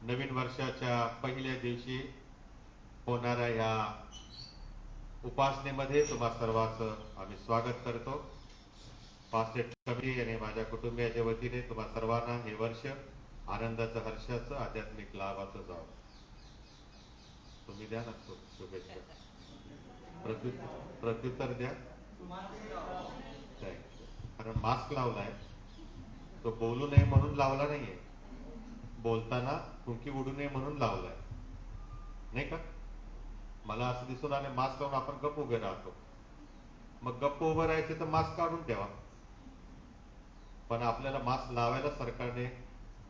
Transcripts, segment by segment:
नवीन वर्षाच्या पहिल्या दिवशी होणाऱ्या या उपासनेमध्ये तुम्हा सर्वांचं आम्ही स्वागत करतो. फास्टेड कमिटी आणि माझ्या कुटुंबियाच्या वतीने तुम्हा सर्वांना हे वर्ष आनंदाचं, हर्षाचं, आध्यात्मिक लाभाचं जावं. तुम्ही द्या ना शुभेच्छा. प्रत्युत्तर द्या. कारण मास्क लावलाय तो बोलू नये म्हणून लावला नाहीये, बोलताना थुंकी उडू नये म्हणून लावलाय, नाही का? मला असं दिसून आलं मास्क लावून आपण गप्प उभे राहतो. मग गप्प उभं राहायचे तर मास्क काढून ठेवा. पण आपल्याला मास्क लावायला सरकारने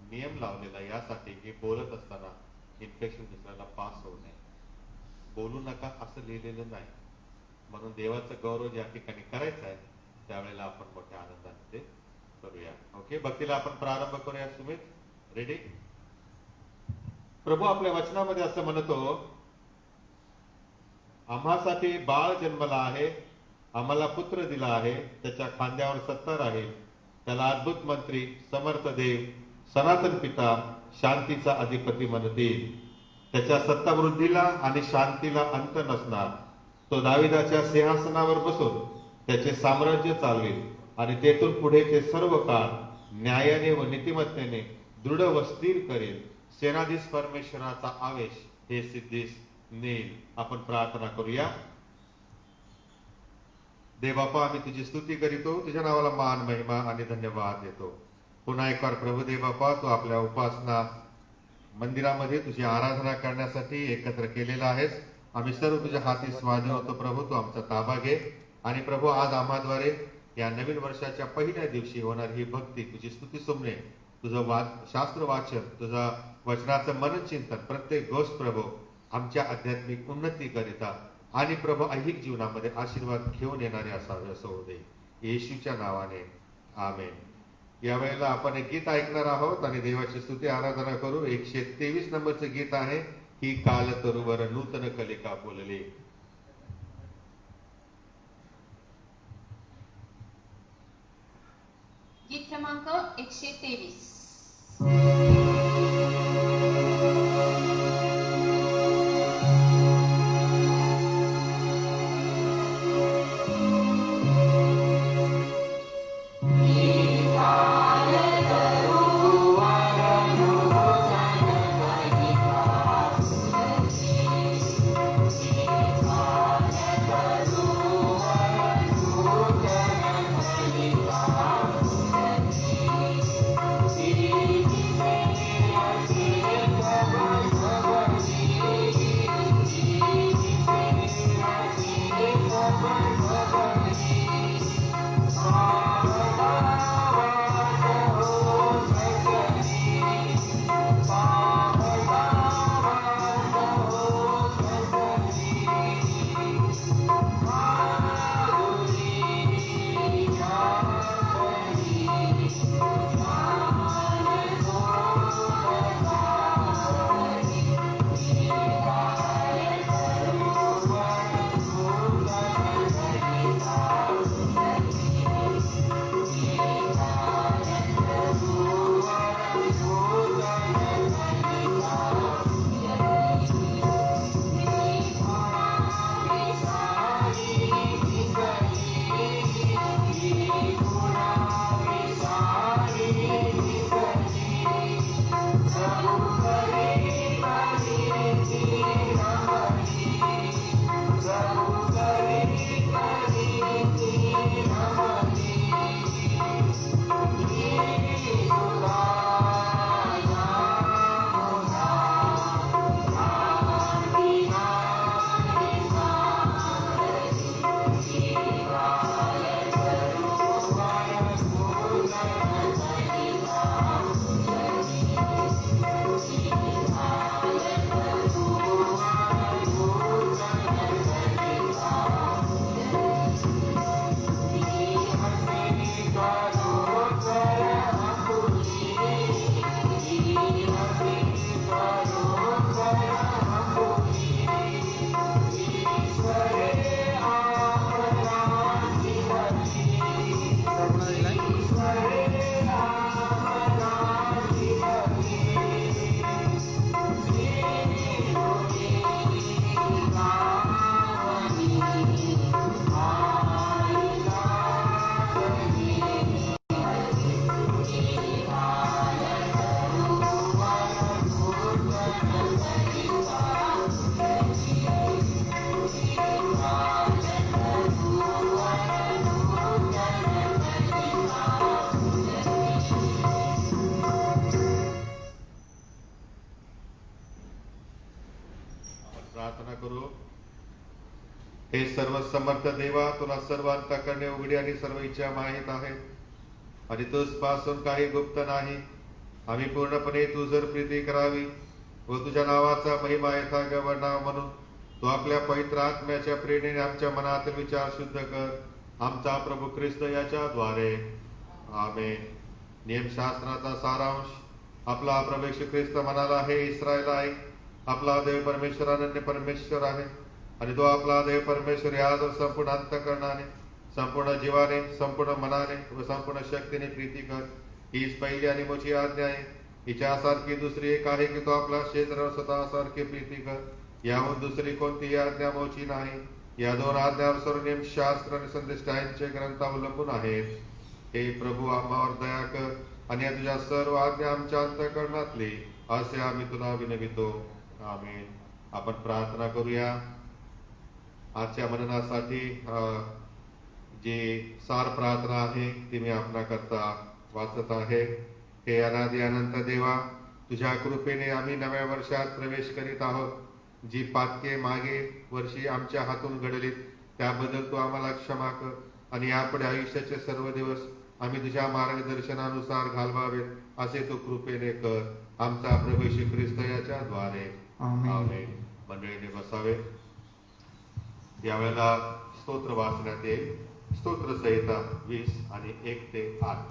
नियम लावलेला यासाठी की बोलत असताना इन्फेक्शन दुसऱ्याला पास होऊ नये. बोलू नका असं लिहिलेलं नाही. म्हणून देवाचं गौरव या ठिकाणी करायचं आहे त्यावेळेला आपण मोठ्या आनंदाने ते करूया. ओके, भक्तीला आपण प्रारंभ करूया. सुमित, रेडी? प्रभू आपल्या वचनामध्ये असं म्हणतो, आम्हासाठी बाळ जन्मला आहे, आम्हाला पुत्र दिला आहे, त्याच्या खांद्यावर सत्तर आहे, त्याला अद्भुत मंत्री, समर्थ देव, सनातन पिता, शांतीचा अधिपती म्हणतील. त्याच्या सत्तावृद्धीला आणि शांतीला अंत नसणार. तो दाविदाच्या सिंहासनावर बसून त्याचे साम्राज्य चालवेल आणि तेथून पुढे ते सर्व काळ न्यायाने व नीतिमत्तेने दृढ व स्थिर करेल. सेनाधीश परमेश्वराचा आवेश हे सिद्धीस नेईल. आपण प्रार्थना करूया. देवबापा, आम्ही तुझी स्तुती करीतो, तुझ्या नावाला मान, महिमा आणि धन्यवाद देतो. पुन्हा एक बार प्रभू देवबापा, तू आपल्या उपासना मंदिरामध्ये तुझी आराधना करण्यासाठी एकत्र केलेला आहेस. आम्ही सर्व तुझ्या हाती स्वाधीन होतो. प्रभू, तू आमचा ताबा घे. आणि प्रभू, आज आम्हाद्वारे या नवीन वर्षाच्या पहिल्या दिवशी होणार ही भक्ती, तुझी स्तुती सुमने, तुझं शास्त्र वाचन, तुझा वचनाचं मनचिंतन, प्रत्येक गोष्ट प्रभू आमच्या आध्यात्मिक उन्नती करिता आणि प्रभू ऐहिक जीवनामध्ये आशीर्वाद घेऊन येणारे असावे असं होऊ दे, येशूच्या नावाने, आमेन. यावेळेला आपण एक गीत ऐकणार आहोत आणि देवाची स्तुती आराधना करू. 123 नंबरचं गीत आहे, ही काल तरुवर नूतन कलिका बोलले. गीत क्रमांक 123. See हे सर्व समर्थ देवा, तुला सर्व अंतःकरणे उघडी आणि सर्व इच्छा माहीत आहेत आणि तुझपासून काही गुप्त नाही. आम्ही पूर्णपणे तू जर प्रीती करावी व तुझ्या नावाचा महिमा यथागवनावा म्हणून तू आपल्या पवित्र आत्म्याच्या प्रेरणेने आमच्या मनातील विचार शुद्ध कर. आमचा प्रभू ख्रिस्त याच्याद्वारे आमेन. नियमशास्त्राचा सारांश. आपला प्रभू येशू ख्रिस्त म्हणाला, हे इस्रायल आहे, आपला देव परमेश्वर अनन्य परमेश्वर आहे आणि तो आपला देव परमेश्वर यादव संपूर्ण अंतःकरणाने, संपूर्ण जीवाने, संपूर्ण मनाने व संपूर्ण शक्तीने प्रीती कर. हीच पहिली आणि मोठी आज्ञा आहे. हिच्यासारखी दुसरी एक आहे की तो आपला शेजाऱ्यावर स्वतःसारखे प्रीती कर. याहून दुसरी कोणतीही आज्ञा मोठी नाही. या दोन आज्ञावर सर्व नियमशास्त्र आणि संदेष्टांचे ग्रंथ अवलंबून आहेत. हे प्रभू, आम्हावर दया कर आणि या तुझ्या सर्व आज्ञा आमच्या अंतःकरणातली असे आम्ही तुला विनवितो. आमेन. आपण प्रार्थना करूया. आजच्या मननासाठी जी सार प्रार्थना आहे ती मी आपला करता वाचत आहे. हे अनादि अनंत देवा, तुझ्या कृपेने आम्ही नव्या वर्षात प्रवेश करीत आहोत. जी पातके मागे वर्षी आमच्या हातून घडलीत त्याबद्दल तू आम्हाला क्षमा कर आणि यापुढे आयुष्याचे सर्व दिवस आम्ही तुझ्या मार्गदर्शनानुसार घालवावेत असे तू कृपेने कर. आमचा प्रभू येशू ख्रिस्त याच्याद्वारे आमेन. मंडळीने बसावे. यावेळेला स्तोत्र वाचण्यात येईल. स्तोत्र संहिता 20 आणि 1 ते 8.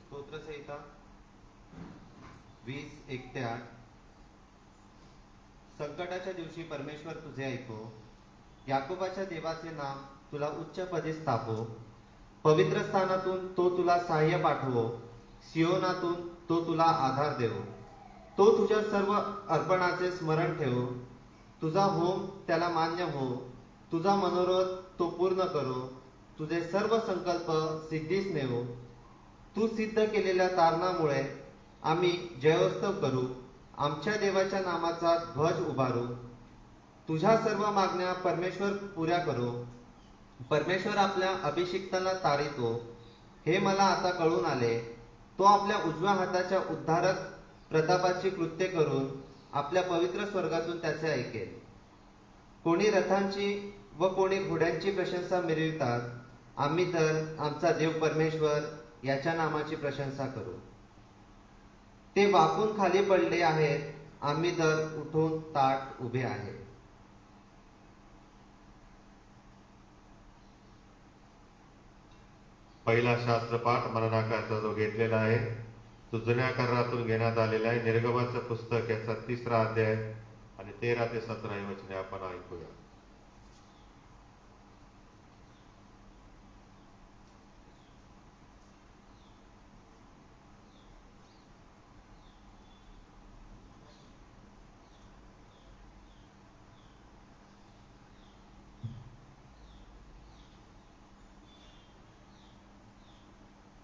स्तोत्रसंहिता 20, 1 ते 8. संकटाच्या दिवशी परमेश्वर तुझे ऐको. याकोबाच्या देवाचे नाम तुला उच्च पदी स्थापो. पवित्र स्थानातून तो तुला सहाय्य पाठवो. सियोनातून तो तुला आधार देवो. तो तुझ्या सर्व अर्पणाचे स्मरण ठेवो. तुझा होम त्याला मान्य हो. तुझा मनोरथ तो पूर्ण करो. तुझे सर्व संकल्प सिद्धीस नेवो. तू सिद्ध केलेल्या तारणामुळे आम्ही जयोत्सव करू. आमच्या देवाच्या नामाचा ध्वज उभारू. तुझ्या सर्व मागण्या परमेश्वर पुऱ्या करो. परमेश्वर आपल्या अभिषिक्ताला तारितो. हे मला आता कळून आले. तो आपल्या उजव्या हाताच्या उद्धारक प्रतापाची कृत्ये करून आपल्या पवित्र स्वर्गातून त्याचे ऐकेल. कोणी रथांची व कोणी घोड्यांची प्रशंसा मिरवितात. आम्ही तर आमचा देव परमेश्वर याच्या नामाची प्रशंसा करू. ते वाकून खाली पडले आहेत. आम्ही तर उठून ताठ उभे आहे. पहिला शास्त्रपाठ मननाकरता जो घेतलेला आहे तो जुन्या करारातून घेण्यात आलेला आहे. निर्गमाचं पुस्तक याचा 3रा अध्याय आणि 13 ते 17 ही वचने आपण ऐकूया.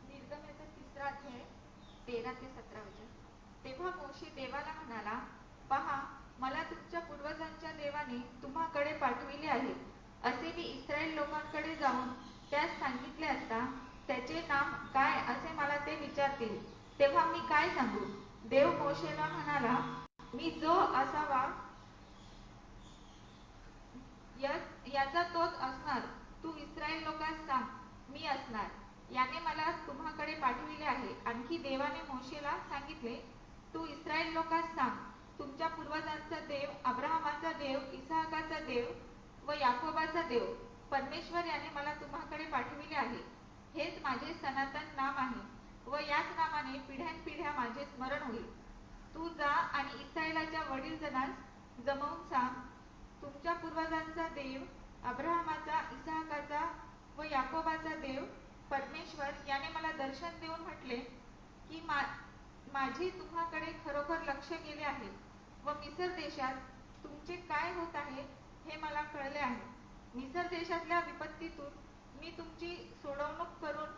निर्गमनाचा 3रा अध्याय 13 ते 17 वचन. तेव्हा मोशे देवाला म्हणाला, पहा, मला तुमच्या पूर्वजांच्या देवाने तुम्हाकडे पाठविले आहे. असे मी इस्रायल लोकांकडे जाऊन त्यास सांगितले असता त्याचे नाम काय असे मला ते विचारतील, तेव्हा मी काय सांगू? देव मोशेला म्हणाला, मी जो असावा याचा तोच असणार. तू इस्रायल लोकांस सांग, मी असणार. याने मला तुम्हाकडे पाठविले आहे. आणखी देवाने मोशेला सांगितले, तू इस्रायल लोकांस सांग, तुमच्या पूर्वजांचा देव, अब्राहमाचा देव, इसाहकाचा देव व याकोबाचा देव परमेश्वर याने मला तुम्हाकडे पाठविले आहे. हेच माझे सनातन नाम आहे व याच नामाने पिढ्यानपिढ्या माझे स्मरण होईल. तू जा आणि इस्रायलाच्या वडील जनास जमवून सांग, तुमच्या पूर्वजांचा देव, अब्राहमाचा, इसाहकाचा व याकोबाचा देव परमेश्वर याने मला दर्शन देऊन म्हटले की माझे तुम्हाकडे खरोखर लक्ष गेले आहे व मिसर देशात तुमचे काय होत आहे हे मला कळले आहे. मिसर देशातल्या विपत्तीतून मी तुमची सोडवणूक करून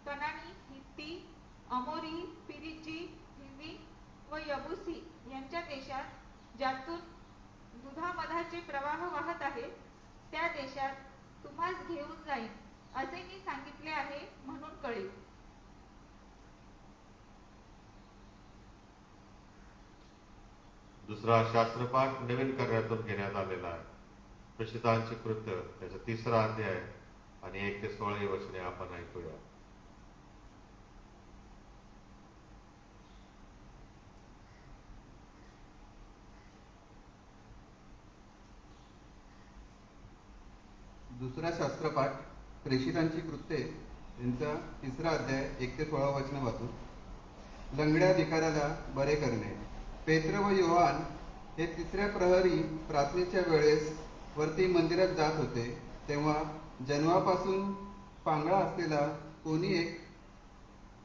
कनानी, हित्ती, अमोरी, पिरिजी, हिवी व यबुसी यांच्या देशात, ज्यातून दुधामधाचे प्रवाह वाहत आहेत, त्या देशात तुम्हास घेऊन जाईन असे मी सांगितले आहे म्हणून कळेल. दुसरा शास्त्रपाठ नवीन करण्यातून घेण्यात आलेला आहे. प्रेषितांचे कृत्य त्याचा 3रा अध्याय आणि 1 ते 16 वचने आपण ऐकूया. दुसरा शास्त्रपाठ प्रेषितांची कृत्ये यांचा 3रा अध्याय 1 ते 16 वचन वाचू. लंगड्या भिकाऱ्याला बरे करणे. पेत्र व योहान हे 3ऱ्या प्रहरी प्रार्थनेच्या वेळेस वरती मंदिरात जात होते. तेव्हा जन्मापासून पांगळा असलेला कोणी एक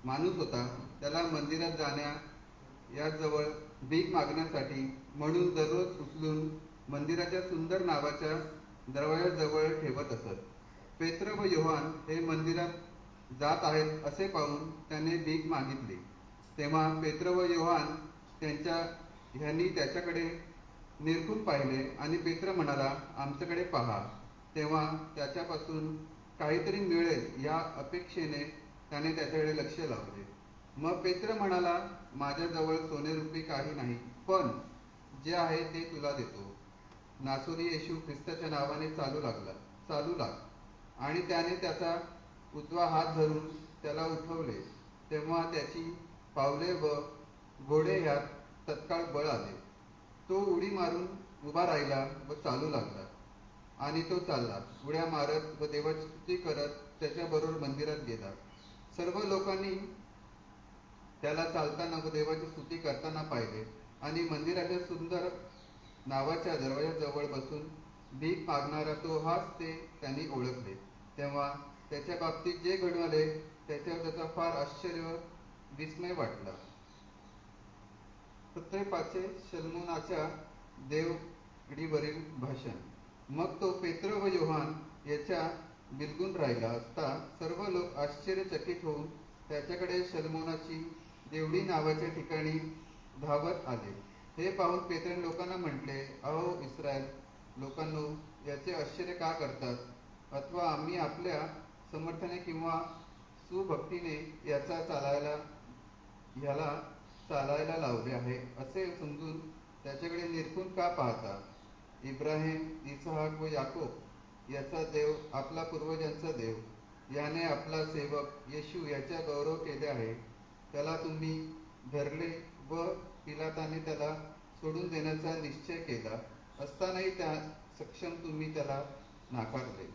माणूस होता. त्याला मंदिरात जाण्या याजवळ भीक मागण्यासाठी म्हणून दररोज उचलून मंदिराच्या सुंदर नावाच्या दरवाजाजवळ ठेवत असत. पेत्र व योहान हे मंदिरात जात आहेत असे पाहून त्याने भीक मागितली. तेव्हा पेत्र व योहान ह्यांनी त्याच्याकडे निरखून पाहिले आणि पेत्र म्हणाला, आमच्याकडे पहा. तेव्हा त्याच्यापासून काहीतरी मिळेल या अपेक्षेने त्याने त्याच्याकडे लक्ष लावले. मग पेत्र म्हणाला, माझ्याजवळ सोनेरुपी काही नाही, पण जे आहे ते तुला देतो. नासोरी येशू ख्रिस्ताच्या नावाने चालू लाग. आणि त्याने त्याचा उजवा हात धरून त्याला उठवले. तेव्हा त्याची पावले व घोडे ह्यात तत्काळ बळ आले. तो उडी मारून उभा राहिला व चालू लागला. आणि तो चालला, उड्या मारत व देवाची स्तुती करत त्याच्याबरोबर मंदिरात गेला. सर्व लोकांनी त्याला चालताना व देवाची स्तुती करताना पाहिले आणि मंदिराच्या सुंदर नावाच्या दरवाजाजवळ बसून भीक मागणारा तो हाच ते त्यांनी ओळखले. तेव्हा त्याच्या बाबतीत जे घडले त्याच्यावर त्याचा फार आश्चर्य विस्मय वाटला. 5 शलमोनाच्या देवगडीवरील भाषण. मग तो पेत्र व योहान याच्या बिलगून राहिला असता सर्व लोक आश्चर्यचकित होऊन त्याच्याकडे शलमोनाची देवडी नावाच्या ठिकाणी धावत आले. हे पाहून पेत्राने लोकांना म्हटले, अहो इस्रायल लोकांनो, याचे आश्चर्य का करतात? अथवा आम्ही आपल्या समर्थाने किंवा सुभक्तीने ह्याला चालायला लावले आहे असे समजून त्याच्याकडे निरखून का पाहता? इब्राहिम, इसहाक व याकोब याचा देव, आपला पूर्वजांचा देव, याने आपला सेवक येशू याचा गौरव केले आहे. त्याला तुम्ही धरले व पिलाताने त्याला सोडून देण्याचा निश्चय केला असतानाही त्या सक्षम तुम्ही त्याला नाकारले.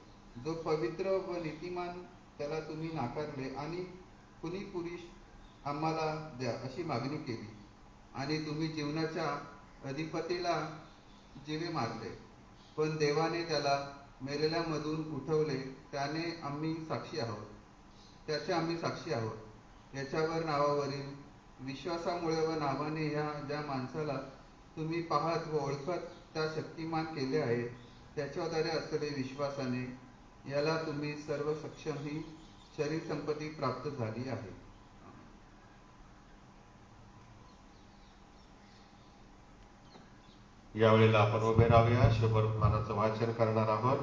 जो पवित्र व नीतिमान त्याला तुम्ही नाकारले आणि कुणी पुरुष आम्हाला द्या अशी मागणी केली. आणि तुम्ही जीवनाच्या अधिपतीला जीवे मारले. पण देवाने त्याला मेलेल्यामधून उठवले. त्याचे आम्ही साक्षी आहोत. याच्यावर नावावरील विश्वासामुळे व नावाने ह्या ज्या माणसाला तुम्ही पाहत व ओळखत त्या शक्तिमान केले आहे, त्याच्याद्वारे असलेले विश्वासाने याला तुम्ही सर्व सक्षम ही शरीर संपत्ती प्राप्त झाली आहे. यावेळेला आपण उभे राहूया. शुभवर्तमानाचं वाचन करणार आहोत.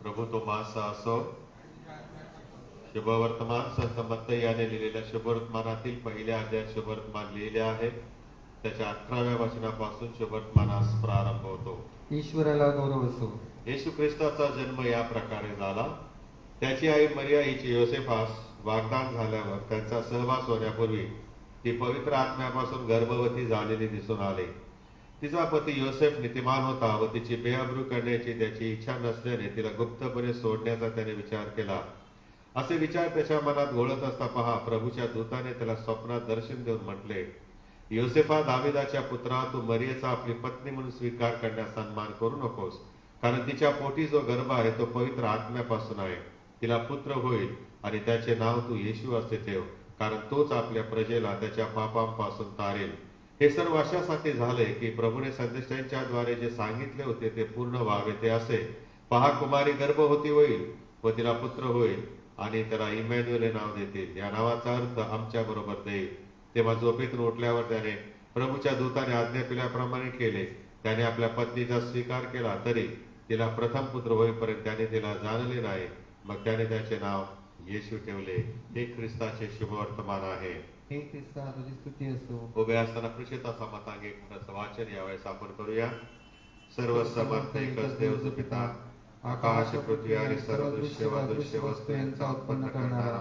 प्रभू तोमास असो. शुभवर्तमान संत मत्तई याने लिहिलेल्या शुभवर्तमानातील पहिल्या अध्यायात शुभवर्तमान लिहिले आहे. त्याच्या 18व्या वचनापासून शुभवर्तमानास प्रारंभ होतो. ईश्वराला गौरव असो. येशू ख्रिस्ताचा जन्म या प्रकारे झाला. त्याची आई मरिया हिची योसेफास वागदान झाल्यावर त्यांचा सहवास होण्यापूर्वी ती पवित्र आत्म्यापासून गर्भवती झालेली दिसून आली. तिचा पती योसेफ नीतिमान होता व तिची बेअब्रू करण्याची त्याची इच्छा नसल्याने तिला गुप्तपणे सोडण्याचा त्याने विचार केला. असे विचार त्याच्या मनात घोळत असता पहा, प्रभूच्या दूताने त्याला स्वप्नात दर्शन देऊन म्हटले, योसेफा, दाविदाच्या पुत्रा, तू मरियेचा आपली पत्नी म्हणून स्वीकार करण्यास सन्मान करू नकोस, कारण तिच्या पोटी जो गर्भ आहे तो पवित्र आत्म्यापासून आहे. तिला पुत्र होईल आणि त्याचे नाव तू येशू असे ठेव, कारण तोच आपल्या प्रजेला त्याच्या पापांपासून तारेल. हे सर्व अशासाठी झाले की प्रभूने संदेशांच्या द्वारे जे सांगितले होते ते पूर्ण व्हावे. ते असे, पहा, कुमारी गर्भवती होईल व तिला पुत्र होईल आणि त्याला इमॅन्युएल हे नाव देतील. या नावाचा अर्थ आमच्या बरोबर देईल. तेव्हा झोपेतून उठल्यावर त्याने प्रभूच्या दूताने आज्ञा केल्याप्रमाणे केले. त्याने आपल्या पत्नीचा स्वीकार केला, तरी तिला प्रथम पुत्र होईपर्यंत त्याने तिला जाणले नाही. मग त्याने त्याचे नाव येशू ठेवले. हे ख्रिस्ताचे शुभवर्तमान आहे. हे ख्रिस्ता तुझी स्तुती असो. उभे असताना प्रचिताचा मतांगे खरंच वाचन यावेळेस आपण करूया. सर्व समर्थ एकच देव जो पिता, आकाश पृथ्वी आणि सर्व दृश्य व अदृश्य वस्तू यांचा उत्पन्न करणारा,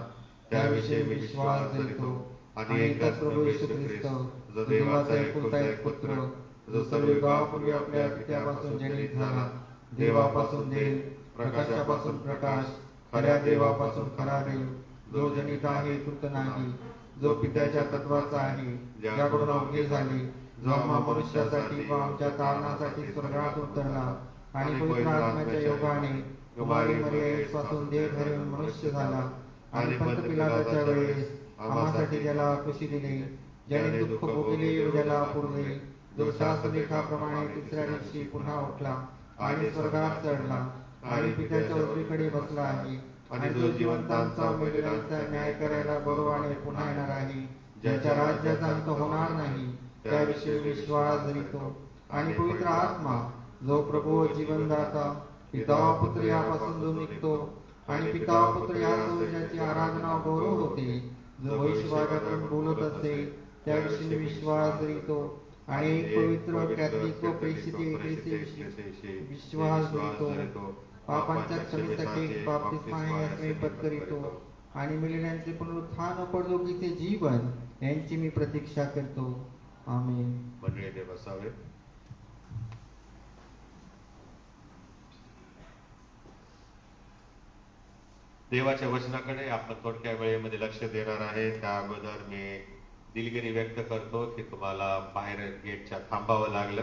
त्याविषयी मी विश्वास धरितो आणि एकच प्रभू येशू ख्रिस्त, जो देवाचा एकुलता एक पुत्र, जो सर्व युगापूर्वी आपल्या पित्यापासून जनित झाला, देवापासून देव, प्रकाशापासून प्रकाश, खऱ्या देवापासून खरा देव, जो जनित आहे तृत नाही, जो पित्याच्या तत्वाचा आहे, ज्याकडून अवघे झाले, जो आम्हा मनुष्यासाठी व आमच्या तारणासाठी स्वर्गात उतरला आणि पवित्र आत्म्याच्या योगाने कुमारी मरियेपासून देह धरून मनुष्य झाला आणि पंत पिलाताच्या वेळेस आम्हासाठी ज्याला खुशी दिली, ज्याने दुःख भोगले व ज्याला पुरले, जो शास्त्रलेखाप्रमाणे तिसऱ्या दिवशी पुन्हा उठला आणि स्वर्गात चढला आणि पित्याच्या उजवीकडे बसला आहे, आणि जो जिवंतांचा व मेलेल्यांचा न्याय करायला बरोवाने पुन्हा येणार आहे, ज्याच्या राज्याचा अंत होणार नाही, त्याविषयी विश्वास धरितो. आणि पवित्र आत्मा, जो प्रभू व जीवनदाता, पिता व पुत्र यापासून जो निघतो आणि पिता व पुत्र यासोबत ज्याची आराधना व गौरव होते, जो वैश्वागातून बोलत असते, त्याविषयी विश्वास धरितो. आणि एक पवित्र कॅथलिक व प्रेषित एकरीचे विश्वास धरितो. पापांच्या क्षमेसाठी बाप्तिस्मा याचे पत्करितो आणि मेलेल्यांचे पुनरुत्थान व परलोकीचे जीवन यांची मी प्रतीक्षा करतो. आमेन. मंडळीने बसावे. देवाच्या वचनाकडे आपण थोडक्या वेळेमध्ये लक्ष देणार आहे. त्या अगोदर मी दिलगिरी व्यक्त करतो की तुम्हाला बाहेर गेटच्या थांबावं लागलं,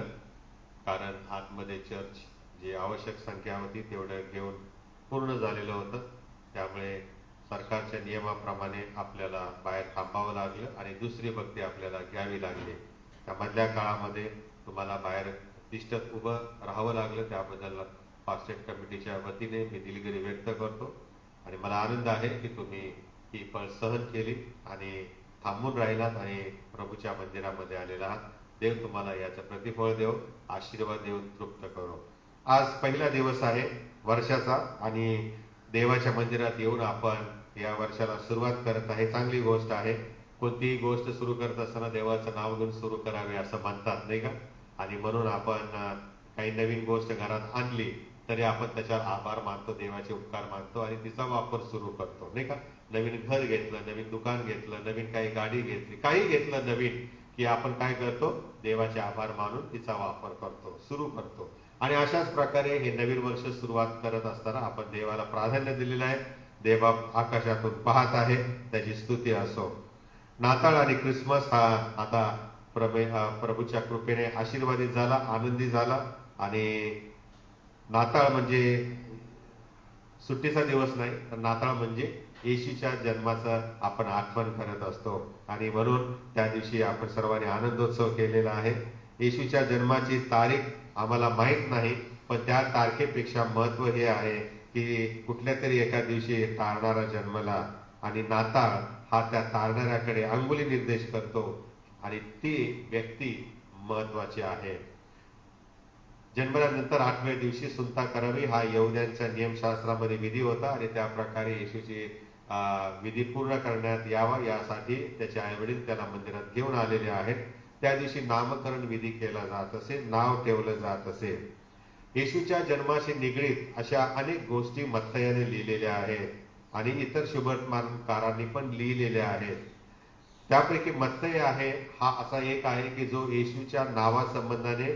कारण आतमध्ये चर्च जी आवश्यक संख्या होती तेवढं घेऊन पूर्ण झालेलं होतं. त्यामुळे सरकारच्या नियमाप्रमाणे आपल्याला बाहेर थांबावं लागलं आणि दुसरी भक्ती आपल्याला घ्यावी लागली. त्या मधल्या काळामध्ये तुम्हाला बाहेर तिष्ठत उभं राहावं लागलं. त्याबद्दल फास्टेट कमिटीच्या वतीने मी दिलगिरी व्यक्त करतो आणि मला आनंद आहे की तुम्ही ही पळ सहन केली आणि थांबून राहिलात आणि प्रभूच्या मंदिरामध्ये आलेला आहात. देव तुम्हाला याचं प्रतिफळ देव, आशीर्वाद देऊन तृप्त करो. आज पहिला दिवस आहे वर्षाचा आणि देवाच्या मंदिरात येऊन आपण या वर्षाला सुरुवात करत आहे. चांगली गोष्ट आहे. कोणतीही गोष्ट सुरू करत असताना देवाचं नाव घेऊन सुरू करावे असं म्हणतात, नाही का? आणि म्हणून आपण काही नवीन गोष्ट घरात आणली तरी आपण त्याच्यावर आभार मानतो, देवाचे उपकार मानतो आणि तिचा वापर सुरू करतो, नाही का? नवीन घर घेतलं, नवीन दुकान घेतलं, नवीन काही गाडी घेतली, काही घेतलं नवीन की आपण काय करतो? देवाचे आभार मानून तिचा वापर करतो, सुरू करतो. आणि अशाच प्रकारे हे नवीन वर्ष सुरुवात करत असताना आपण देवाला प्राधान्य दिलेलं आहे. देव आकाशातून पाहत आहे, त्याची स्तुती असो. नाताळ आणि ख्रिसमस हा आता प्रभूच्या कृपेने आशीर्वादित झाला, आनंदी झाला. आणि नाताळ म्हणजे सुट्टीचा दिवस नाही, तर नाताळ म्हणजे येशूच्या जन्माचं आपण आठवण करत असतो आणि म्हणून त्या दिवशी आपण सर्वांनी आनंदोत्सव केलेला आहे. येशूच्या जन्माची तारीख आम्हाला माहीत नाही, पण त्या तारखेपेक्षा महत्व हे आहे की कुठल्या तरी एका दिवशी तारणारा जन्मला आणि नाताळ हा त्या तारणाऱ्याकडे अंगुली निर्देश करतो आणि ती व्यक्ती महत्वाची आहे. जन्मल्यानंतर 8व्या दिवशी सुंता करावी हा यहुद्यांच्या नियमशास्त्रामध्ये विधी होता आणि त्या प्रकारे येशूची विधी पूर्ण करण्यात यावा यासाठी त्याचे आईवडील त्याला मंदिरात घेऊन आलेले आहेत. त्या दिवशी नामकरण विधी केला जात असे, नाव ठेवलं जात असे. येशूच्या जन्माशी निगडीत अशा अनेक गोष्टी मत्तयाने लिहिलेल्या आहेत आणि इतर शुभवर्तमानकारांनी पण लिहिलेल्या आहेत. त्यापैकी मत्तय आहे हा असा एक आहे की जो येशूच्या नावासंबंधाने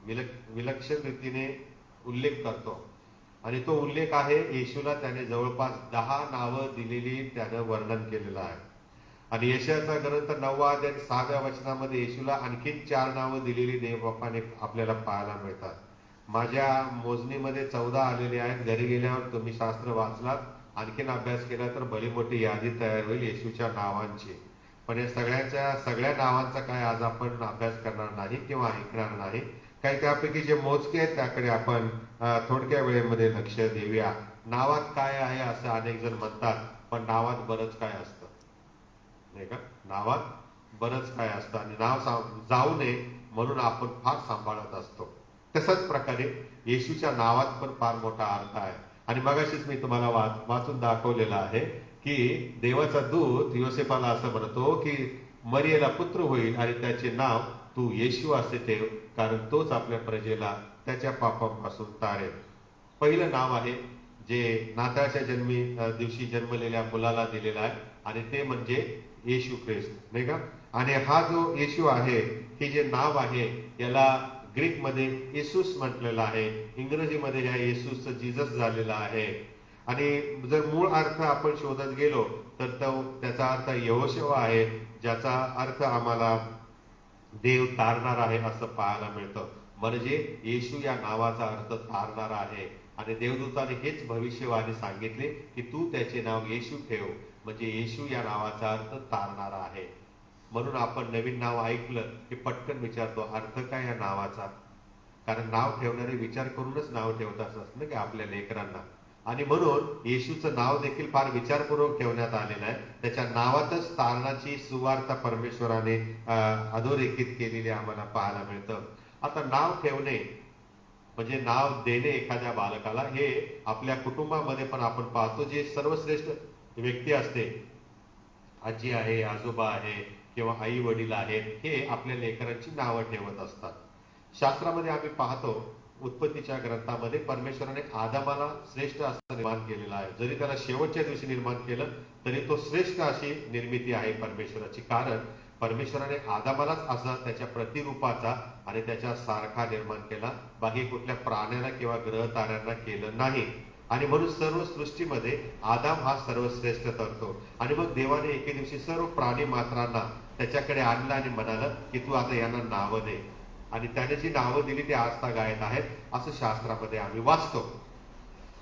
विलक्षण रीतीने उल्लेख करतो आणि तो उल्लेख आहे येशूला त्याने जवळपास 10 नावं दिलेली त्यानं वर्णन केलेलं आहे. आणि यशाचा ग्रंथ 9व्या अध्याय 6व्या वचनामध्ये येशूला आणखीन 4 नावं दिलेली देवबापाने आपल्याला पाहायला मिळतात. माझ्या मोजणीमध्ये 14 आलेले आहेत. घरी गेल्यावर तुम्ही शास्त्र वाचलात, आणखीन अभ्यास केला तर भली मोठी यादी तयार होईल येशूच्या नावांची. पण या सगळ्या नावांचा काय आज आपण अभ्यास करणार नाही किंवा ऐकणार नाही. काही त्यापैकी जे मोजके आहेत त्याकडे आपण थोडक्या वेळेमध्ये लक्ष देऊया. नावात काय आहे असं अनेक जण म्हणतात, पण नावात बरंच काय असतं, नाही का? नावात बरंच काय असतं आणि नाव जाऊ नये म्हणून आपण फार सांभाळत असतो. तसंच प्रकारे येशूच्या नावात पण फार मोठा अर्थ आहे आणि मगाशीच मी तुम्हाला वाचून दाखवलेलं आहे की देवाचा दूत योसेफाला असं म्हणतो की मरियेला पुत्र होईल आणि त्याचे नाव तू येशू असे ठेव, कारण तोच आपल्या प्रजेला त्याच्या पापांपासून तारेल. पहिलं नाव आहे जे नाताळच्या दिवशी जन्मलेल्या मुलाला दिलेला आहे आणि ते म्हणजे येशू ख्रिस्त, नाही का? आणि हा जो येशू आहे, हे जे नाव आहे याला ग्रीकमध्ये येसूस म्हटलेलं आहे, इंग्रजीमध्ये ह्या येसूसचं जीसस झालेला आहे. आणि जर मूळ अर्थ आपण शोधत गेलो तर त्याचा अर्थ यहोशुवा आहे, ज्याचा अर्थ आम्हाला देव तारणार आहे असं पाहायला मिळतं. म्हणजे येशू या नावाचा अर्थ तारणारा आहे. आणि देवदूताने हेच भविष्यवाणी सांगितले की तू त्याचे नाव येशू ठेव, म्हणजे येशू या नावाचा अर्थ तारणारा आहे. म्हणून आपण नवीन नाव ऐकलं की पटकन विचारतो अर्थ काय या नावाचा, कारण नाव ठेवणारे विचार करूनच नाव ठेवतात असं की आपल्या लेकरांना. आणि म्हणून येशूचं नाव देखील फार विचारपूर्वक ठेवण्यात आलेलं आहे. त्याच्या नावातच तारणाची सुवार्ता परमेश्वराने अधोरेखित केलेली आम्हाला पाहायला मिळतं. आता नाव ठेवणे म्हणजे नाव देणे एखाद्या बालकाला, हे आपल्या कुटुंबामध्ये पण आपण पाहतो. जे सर्वश्रेष्ठ व्यक्ती असते, आजी आहे, आजोबा आहे किंवा आई वडील आहेत, हे आपल्या लेकरांची नावं ठेवत असतात. शास्त्रामध्ये आम्ही पाहतो, उत्पत्तीच्या ग्रंथामध्ये परमेश्वराने आदामाला श्रेष्ठ असं निर्माण केलेलं आहे. जरी त्याला शेवटच्या दिवशी निर्माण केलं तरी तो श्रेष्ठ अशी निर्मिती आहे परमेश्वराची, कारण परमेश्वराने आदामालाच असा त्याच्या प्रतिरूपाचा आणि त्याच्या सारखा निर्माण केला, बाकी कुठल्या प्राण्याला किंवा ग्रह ताऱ्यांना केलं नाही. आणि म्हणून सर्व सृष्टीमध्ये आदाम हा सर्वश्रेष्ठ ठरतो. आणि मग देवाने एके दिवशी सर्व प्राणी मात्रांना त्याच्याकडे आणलं आणि म्हणालं की तू आता यांना नावं दे. आणि त्याने जी नावं दिली ते आजतागायत आहेत असं शास्त्रामध्ये आम्ही वाचतो.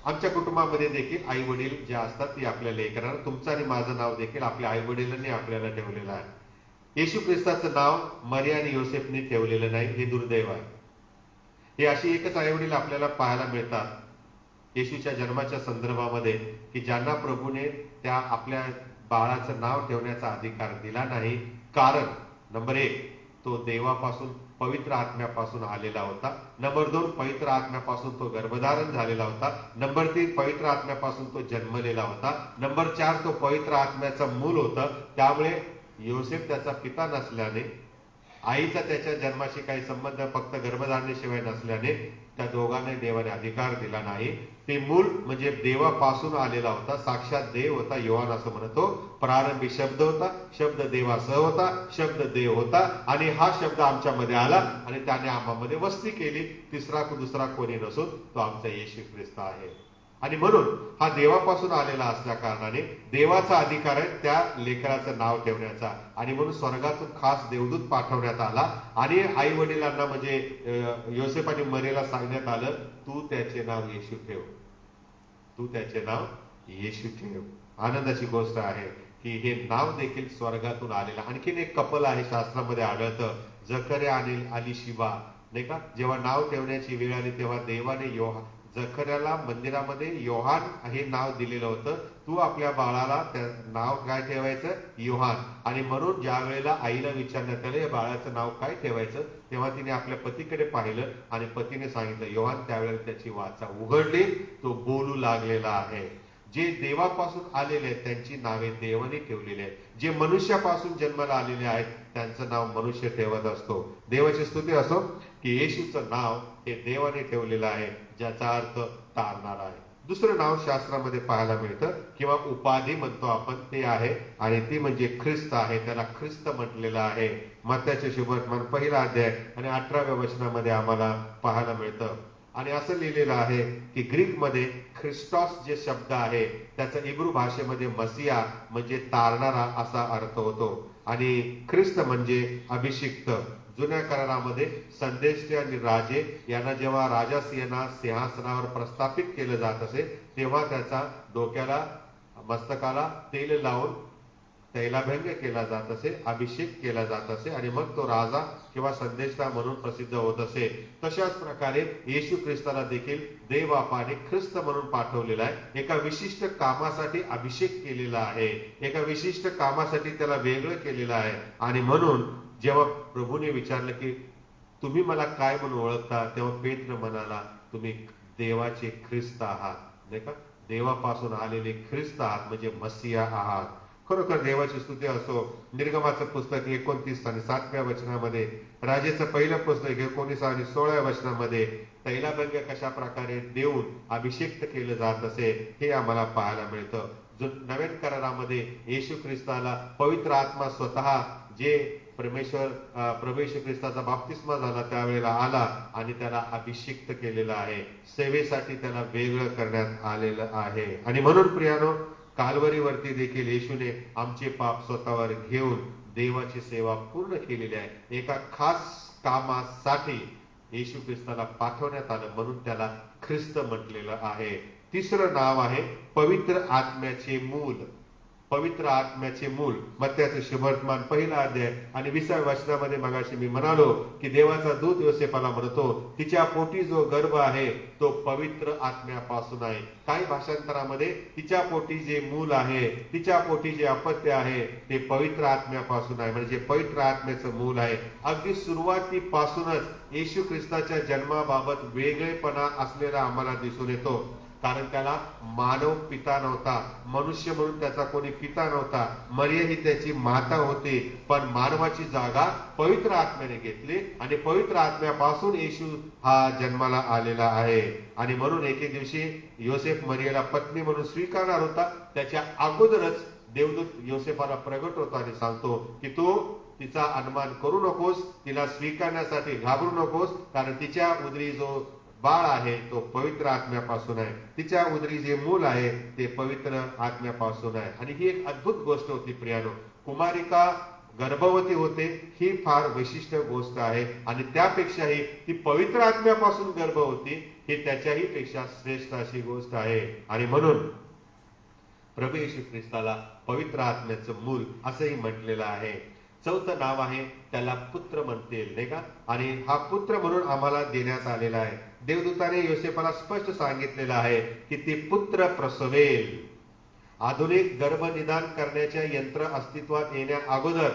आमच्या कुटुंबामध्ये देखील आई वडील जे असतात ती आपल्या लेकरांना, तुमचं आणि माझं नाव देखील आपल्या आई वडिलांनी आपल्याला ठेवलेलं आहे. येशू ख्रिस्ताचं नाव मरिया आणि योसेफनी ठेवलेलं नाही, हे दुर्दैव आहे. हे अशी एकच आई वडील आपल्याला पाहायला मिळतात येशूच्या जन्माच्या संदर्भामध्ये की ज्यांना प्रभूने त्या आपल्या बाळाचं नाव ठेवण्याचा अधिकार दिला नाही. कारण नंबर 1, तो देवापासून पवित्र आत्म्यापासून आलेला होता. नंबर 2, पवित्र आत्म्यापासून तो गर्भधारण झालेला होता. नंबर 3, पवित्र आत्म्यापासून तो जन्मलेला होता. नंबर 4, तो पवित्र आत्म्याचा मूल होता. त्यामुळे योसेफ त्याचा पिता नसल्याने, आईचा त्याच्या जन्माशी काही संबंध फक्त गर्भधारणेशिवाय नसल्याने त्या दोघांना देवाने अधिकार दिला नाही. ते मूल म्हणजे देवापासून आलेला होता, साक्षात देव होता. योहान असं म्हणतो, प्रारंभी शब्द होता, शब्द देवासह होता, शब्द देव होता आणि हा शब्द आमच्यामध्ये आला आणि त्याने आम्हामध्ये वस्ती केली. तिसरा दुसरा कोणी नसून तो आमचा येशू ख्रिस्त आहे. आणि म्हणून हा देवापासून आलेला असल्या कारणाने देवाचा अधिकार आहे त्या लेकराचं नाव ठेवण्याचा. आणि म्हणून स्वर्गातून खास देवदूत पाठवण्यात आला आणि आई वडिलांना म्हणजे योसेफ आणि मरियेला सांगण्यात आलं, तू त्याचे नाव येशू ठेव, तू त्याचे नाव येशू ठेव. आनंदाची गोष्ट आहे की हे नाव देखील स्वर्गातून आलेलं. आणखीन एक कपल आहे शास्त्रामध्ये आढळतं, जकर्या आणि अलिशिबा, नाही का? जेव्हा नाव ठेवण्याची वेळ आली तेव्हा देवाने जकर्याला मंदिरामध्ये योहान हे नाव दिलेलं होतं. तू आपल्या बाळाला त्या नाव काय ठेवायचं? योहान. आणि म्हणून ज्या वेळेला आईला विचारण्यात आलं या बाळाचं नाव काय ठेवायचं, तेव्हा तिने आपल्या पतीकडे पाहिलं आणि पतीने सांगितलं योहान. त्यावेळेला त्याची वाचा उघडली, तो बोलू लागलेला आहे. जे देवापासून आलेले आहेत त्यांची नावे देवाने ठेवलेली आहेत. जे मनुष्यापासून जन्माला आलेले आहेत त्यांचं नाव मनुष्य ठेवत असतो. देवाची स्तुती असो की येशूचं नाव हे देवाने ठेवलेलं आहे, ज्याचा अर्थ तारणारा आहे. दुसरं नाव शास्त्रामध्ये पाहायला मिळतं किंवा उपाधी म्हणतो आपण, ते आहे आणि ती म्हणजे ख्रिस्त आहे. त्याला ख्रिस्त म्हटलेलं आहे. मत्थ्याचे शुभवर्तमान 1 अध्याय आणि 18व्या वचनामध्ये आम्हाला पाहायला मिळतं. आणि असं लिहिलेलं आहे की ग्रीकमध्ये ख्रिस्टॉस जे शब्द आहे त्याचा इब्रू भाषेमध्ये मसिया म्हणजे तारणारा असा अर्थ होतो. आणि ख्रिस्त म्हणजे अभिषिक्त. जुन्या करारामध्ये संदेश आणि राजे यांना जेव्हा राजासिंहांना सिंहासनावर प्रस्थापित केलं जात असे तेव्हा त्याचा डोक्याला मस्तकाला तेल लावून तैलाभंग केला जात असे, अभिषेक केला जात असे आणि मग तो राजा किंवा संदेशता म्हणून प्रसिद्ध होत असे. तशाच प्रकारे येशू ख्रिस्ताला देखील देव बापाने ख्रिस्त म्हणून पाठवलेला आहे. एका विशिष्ट कामासाठी अभिषेक केलेला आहे, एका विशिष्ट कामासाठी त्याला वेगळं केलेलं आहे. आणि म्हणून जेव्हा प्रभूने विचारलं की तुम्ही मला काय म्हणून ओळखता, तेव्हा पेत्र म्हणाला, तुम्ही देवाचे ख्रिस्त आहात. नाही का, देवापासून आलेले ख्रिस्त आहात, म्हणजे मसिया आहात. खरोखर देवाची स्तुती असो. निर्गमाचं पुस्तक 29 आणि 7व्या वचनामध्ये, राजेचं पहिलं पुस्तक 19 आणि 16व्या वचनामध्ये तैलाभंग कशा प्रकारे देऊन अभिषेक केलं जात असे हे आम्हाला पाहायला मिळतं. जो नवीन करारामध्ये येशू ख्रिस्ताला पवित्र आत्मा स्वतः, जे प्रभू येशू ख्रिस्ताचा बाप्तिस्मा झाला त्यावेळेला आला आणि त्याला अभिषिक्त केलेला आहे. सेवेसाठी त्याला वेगळं करण्यात आलेलं आहे. आणि म्हणून प्रियानो, काल्वरीवरती देखील येशूने आमचे पाप स्वतःवर घेऊन देवाची सेवा पूर्ण केलेली आहे. एका खास कामासाठी येशू ख्रिस्ताला पाठवण्यात आलं, म्हणून त्याला ख्रिस्त म्हटलेलं आहे. तिसरं नाव आहे पवित्र आत्म्याचे मूल. पवित्र आत्म्याचे मूल, मत्त्याचे शुभवर्तमान 1 अध्याय आणि 20व्या वचनामध्ये मगाशी मी म्हणालो की देवाचा दूत योसेफाला म्हणतो, तिच्या पोटी जो गर्भ आहे तो पवित्र आत्म्यापासून आहे. काही भाषांतरामध्ये तिच्या पोटी जे मूल आहे, तिच्या पोटी जे अपत्य आहे ते पवित्र आत्म्यापासून आहे, म्हणजे पवित्र आत्म्याचं मूल आहे. अगदी सुरुवातीपासूनच येशू ख्रिस्ताच्या जन्माबाबत वेगळेपणा असलेला आम्हाला दिसून येतो. कारण त्याला मानव पिता नव्हता, मनुष्य म्हणून त्याचा कोणी पिता नव्हता. मरिया ही त्याची माता होती, पण मानवाची जागा पवित्र आत्म्याने घेतली आणि पवित्र आत्म्यापासून येशू हा जन्माला आलेला आहे. आणि म्हणून एके दिवशी योसेफ मरियाला पत्नी म्हणून स्वीकारणार होता. त्याच्या अगोदरच देवदूत योसेफाला प्रगट होतो आणि सांगतो की तू तिचा अनुमान करू नकोस, तिला स्वीकारण्यासाठी घाबरू नकोस, कारण तिच्या उदरी जो बाळ आहे तो पवित्र आत्म्यापासून आहे, तिच्या उदरी जे मूल आहे ते पवित्र आत्म्यापासून आहे. आणि ही एक अद्भुत गोष्ट होती प्रियानो. कुमारिका गर्भवती होते ही फार विशिष्ट गोष्ट आहे, आणि त्यापेक्षाही ती पवित्र आत्म्यापासून गर्भवती ही त्याच्याही पेक्षा श्रेष्ठ अशी गोष्ट आहे. आणि म्हणून प्रभू येशू ख्रिस्ताला पवित्र आत्म्याचं मूल असंही म्हटलेलं आहे. चौथं नाव आहे त्याला पुत्र म्हणतील, नाही का, आणि हा पुत्र म्हणून आम्हाला देण्यात आलेला आहे. देवदूताने योसेफाला स्पष्ट सांगितलेलं आहे की ती पुत्र प्रसवेल. आधुनिक गर्भनिदान करण्याच्या यंत्र अस्तित्वात येण्या अगोदर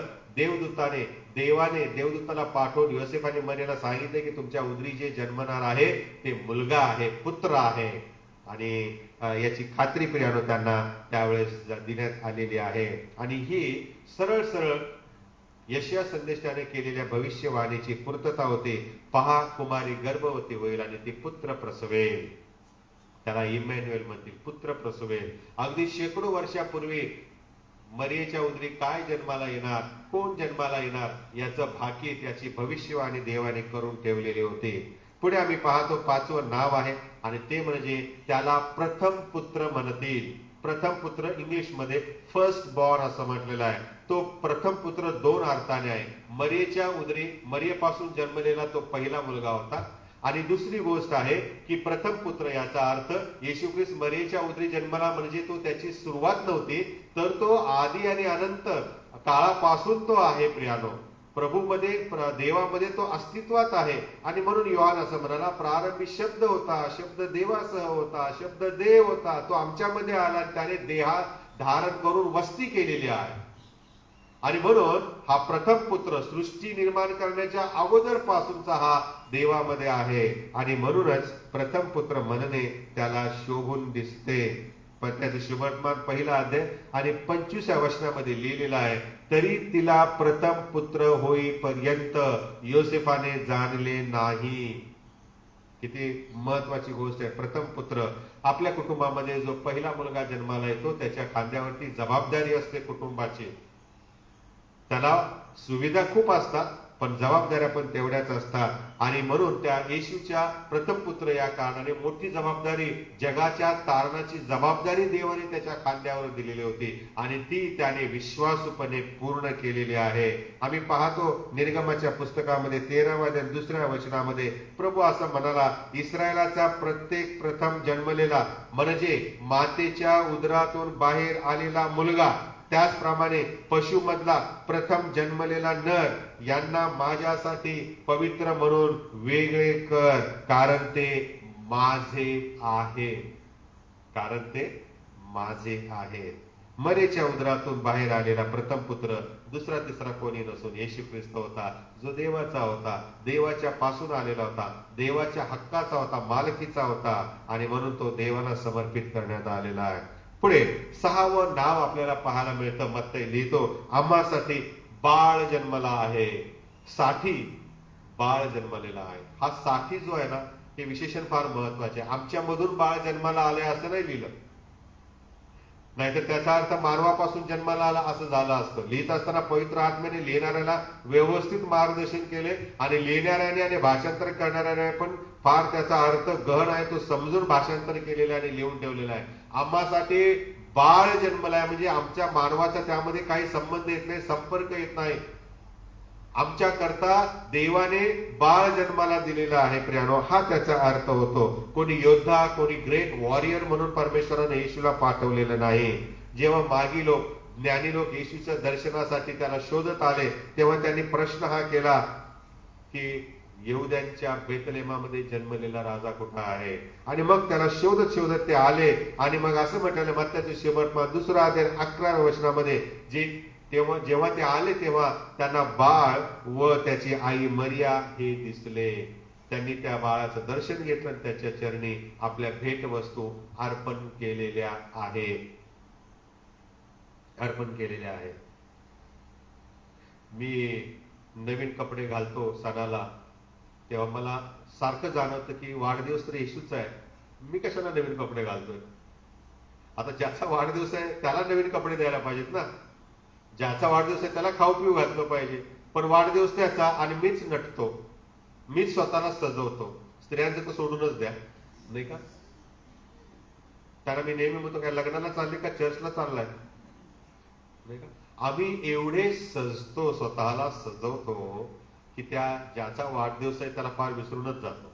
देवाने देवदूताला पाठवून योसेफाने मरियाला सांगितले की तुमच्या उदरी जे जन्मणार आहे ते मुलगा आहे, पुत्र आहे. आणि याची खात्री प्रियानो त्यांना त्यावेळेस देण्यात आलेली आहे. आणि ही सरळ सरळ यशया संदेशाने केलेल्या भविष्यवाणीची पूर्तता होते. पहा, कुमारी गर्भवती होईल आणि ती पुत्र प्रसवेल. त्याला इमॅन्युएल म्हणतील, पुत्र प्रसवेल. अगदी शेकडो वर्षापूर्वी मरियेच्या उदरी काय जन्माला येणार, कोण जन्माला येणार याचं भाकीत, याची भविष्यवाणी देवाने करून ठेवलेली होती. पुढे आम्ही पाहतो 5वं नाव आहे आणि ते म्हणजे त्याला प्रथम पुत्र म्हणतील. प्रथम पुत्र इंग्लिशमध्ये फर्स्ट बॉर्न असं म्हटलेलं आहे. तो प्रथम पुत्र 2 अर्थाने आहे. मरियेच्या उदरी, मरियेपासून जन्मलेला तो पहिला मुलगा होता. आणि दुसरी गोष्ट आहे की प्रथम पुत्र याचा अर्थ येशू ख्रिस्त मरियेच्या उदरी जन्मला म्हणजे तो त्याची सुरुवात नव्हती, तर तो आदी आणि अनंत काळापासून तो आहे प्रियानो. प्रभूमध्ये, देवामध्ये तो अस्तित्वात आहे. आणि म्हणून योहान असं म्हणाला, प्रारंभी शब्द होता, शब्द देवासह होता, शब्द देव होता, तो आमच्यामध्ये आला आणि त्याने देहात धारण करून वस्ती केलेली आहे. आणि म्हणून हा प्रथम पुत्र सृष्टी निर्माण करण्याच्या अगोदर पासूनचा हा देवामध्ये आहे. आणि म्हणूनच प्रथम पुत्र म्हणणे त्याला शोभून दिसते. पण त्याचं शुभवर्तमान 1 अध्याय आणि 25व्या वचनामध्ये लिहिलेलं आहे, तरी तिला प्रथम पुत्र होईपर्यंत योसेफाने जाणले नाही. किती महत्वाची गोष्ट आहे. प्रथम पुत्र, आपल्या कुटुंबामध्ये जो पहिला मुलगा जन्माला येतो त्याच्या खांद्यावरती जबाबदारी असते कुटुंबाची. त्याला सुविधा खूप असतात पण जबाबदाऱ्या पण तेवढ्याच असतात. आणि म्हणून त्या येशूच्या प्रथम पुत्र या कारणाने मोठी जबाबदारी, जगाच्या तारणाची जबाबदारी देवाने त्याच्या खांद्यावर दिलेली होती आणि ती त्याने विश्वासूपणे पूर्ण केलेली आहे. आम्ही पाहतो निर्गमाच्या पुस्तकामध्ये 13व्या अध्याय 2व्या वचनामध्ये प्रभू असं म्हणाला, इस्रायलाचा प्रत्येक प्रथम जन्मलेला म्हणजे मातेच्या उदरातून बाहेर आलेला मुलगा, त्याचप्रमाणे पशुमधला प्रथम जन्मलेला नर यांना माझ्यासाठी पवित्र म्हणून वेगळे कर, कारण ते माझे आहे. कारण ते माझे आहे. मरेच्या उदरातून बाहेर आलेला प्रथम पुत्र दुसरा तिसरा कोणी नसून येशू ख्रिस्त होता, जो देवाचा होता, देवाच्या पासून आलेला होता, देवाच्या हक्काचा होता, मालकीचा होता, आणि म्हणून तो देवाला समर्पित करण्यात आलेला आहे. पुढे 6वं नाव आपल्याला पाहायला मिळतं. मत्तई लिहितो, आम्हासाठी बाळ जन्मला आहे. साठी बाळ जन्मलेला आहे. हा साठी जो आहे ना, हे विशेषण फार महत्वाचे. आमच्यामधून बाळ जन्माला आले असं नाही लिहिलं, नाहीतर त्याचा अर्थ मानवापासून जन्माला आला असं झालं असतं. लिहित असताना पवित्र आत्म्याने लिहिणाऱ्याला व्यवस्थित मार्गदर्शन केले, आणि लिहिणाऱ्याने आणि भाषांतर करणाऱ्याने पण फार त्याचा अर्थ गहन आहे तो समजून भाषांतर केलेला आणि लिहून ठेवलेला आहे. आम्हासाठी बाळ जन्मला आहे म्हणजे आमच्या मानवाचा त्यामध्ये काही संबंध येत नाही, संपर्क येत नाही. आमच्या करता देवाने बाळ जन्माला दिलेला आहे प्रियानो, हा त्याचा अर्थ होतो. कोणी योद्धा, कोणी ग्रेट वॉरियर म्हणून परमेश्वराने येशूला पाठवलेलं नाही. जेव्हा मागी लोक, ज्ञानी लोक येशूच्या दर्शनासाठी त्याला शोधत आले, तेव्हा त्यांनी प्रश्न हा केला की यहुद्यांच्या बेतलेहमामध्ये जन्मलेला राजा कुठं आहे. आणि मग त्याला शोधत शोधत ते आले, आणि मग असं म्हटलं मत्तईचे सुसमाचार 2 अध्याय 11व्या वचनामध्ये, जेव्हा ते आले तेव्हा त्यांना बाळ व त्याची आई मरिया हे दिसले. त्यांनी त्या बाळाचं दर्शन घेतलं आणि त्याच्या चरणी आपल्या भेटवस्तू अर्पण केलेल्या आहेत. मी नवीन कपडे घालतो सणाला, तेव्हा मला सारखं जाणवतं की वाढदिवस तर येशूचा आहे, मी कशाला नवीन कपडे घालतोय. आता ज्याचा वाढदिवस आहे त्याला नवीन कपडे द्यायला पाहिजेत ना, ज्याचा वाढदिवस आहे त्याला खाऊ पिऊ घातलं पाहिजे. पण वाढदिवस त्याचा आणि मीच नटतो, मीच स्वतःला सजवतो. स्त्रियांचं तर सोडूनच द्या, नाही का. त्याला मी नेहमी म्हणतो, काय लग्नाला चालले का चर्चला चाललाय, नाही का. आम्ही एवढे सजतो, स्वतःला सजवतो की त्या ज्याचा वाढदिवस आहे त्याला फार विसरूनच जातो.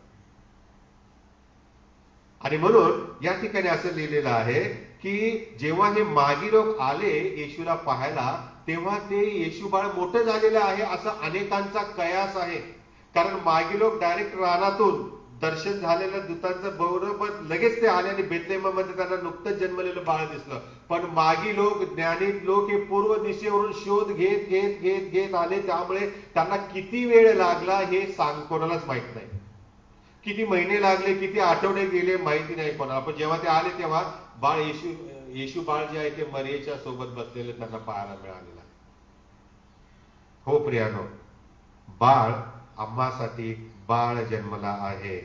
आणि म्हणून या ठिकाणी असं लिहिलेलं आहे की जेव्हा हे मागी लोक आले येशूला पाहायला, तेव्हा ते येशू बाळ मोठं झालेलं आहे असं अनेकांचा कयास आहे. कारण मागी लोक डायरेक्ट रानातून दर्शन झालेल्या दूतांचं बरोबर लगेच ते आले आणि बेतलेहमामध्ये त्यांना नुकतंच जन्मलेलं बाळ दिसलं. पण मागी लोक, ज्ञानी लोक हे पूर्व दिशेवरून शोध घेत घेत घेत घेत आले, त्यामुळे त्यांना किती वेळ लागला हे कोणालाच माहित नाही. किती महिने लागले, किती आठवडे गेले माहिती नाही कोणाला. पण जेव्हा ते आले तेव्हा बाळ येशू बाळ जे आहे ते मरियेच्या सोबत बसलेले त्यांना पाहायला मिळालेलं. हो प्रियानो, बाळ आम्हासाठी बाळ जन्मला आहे.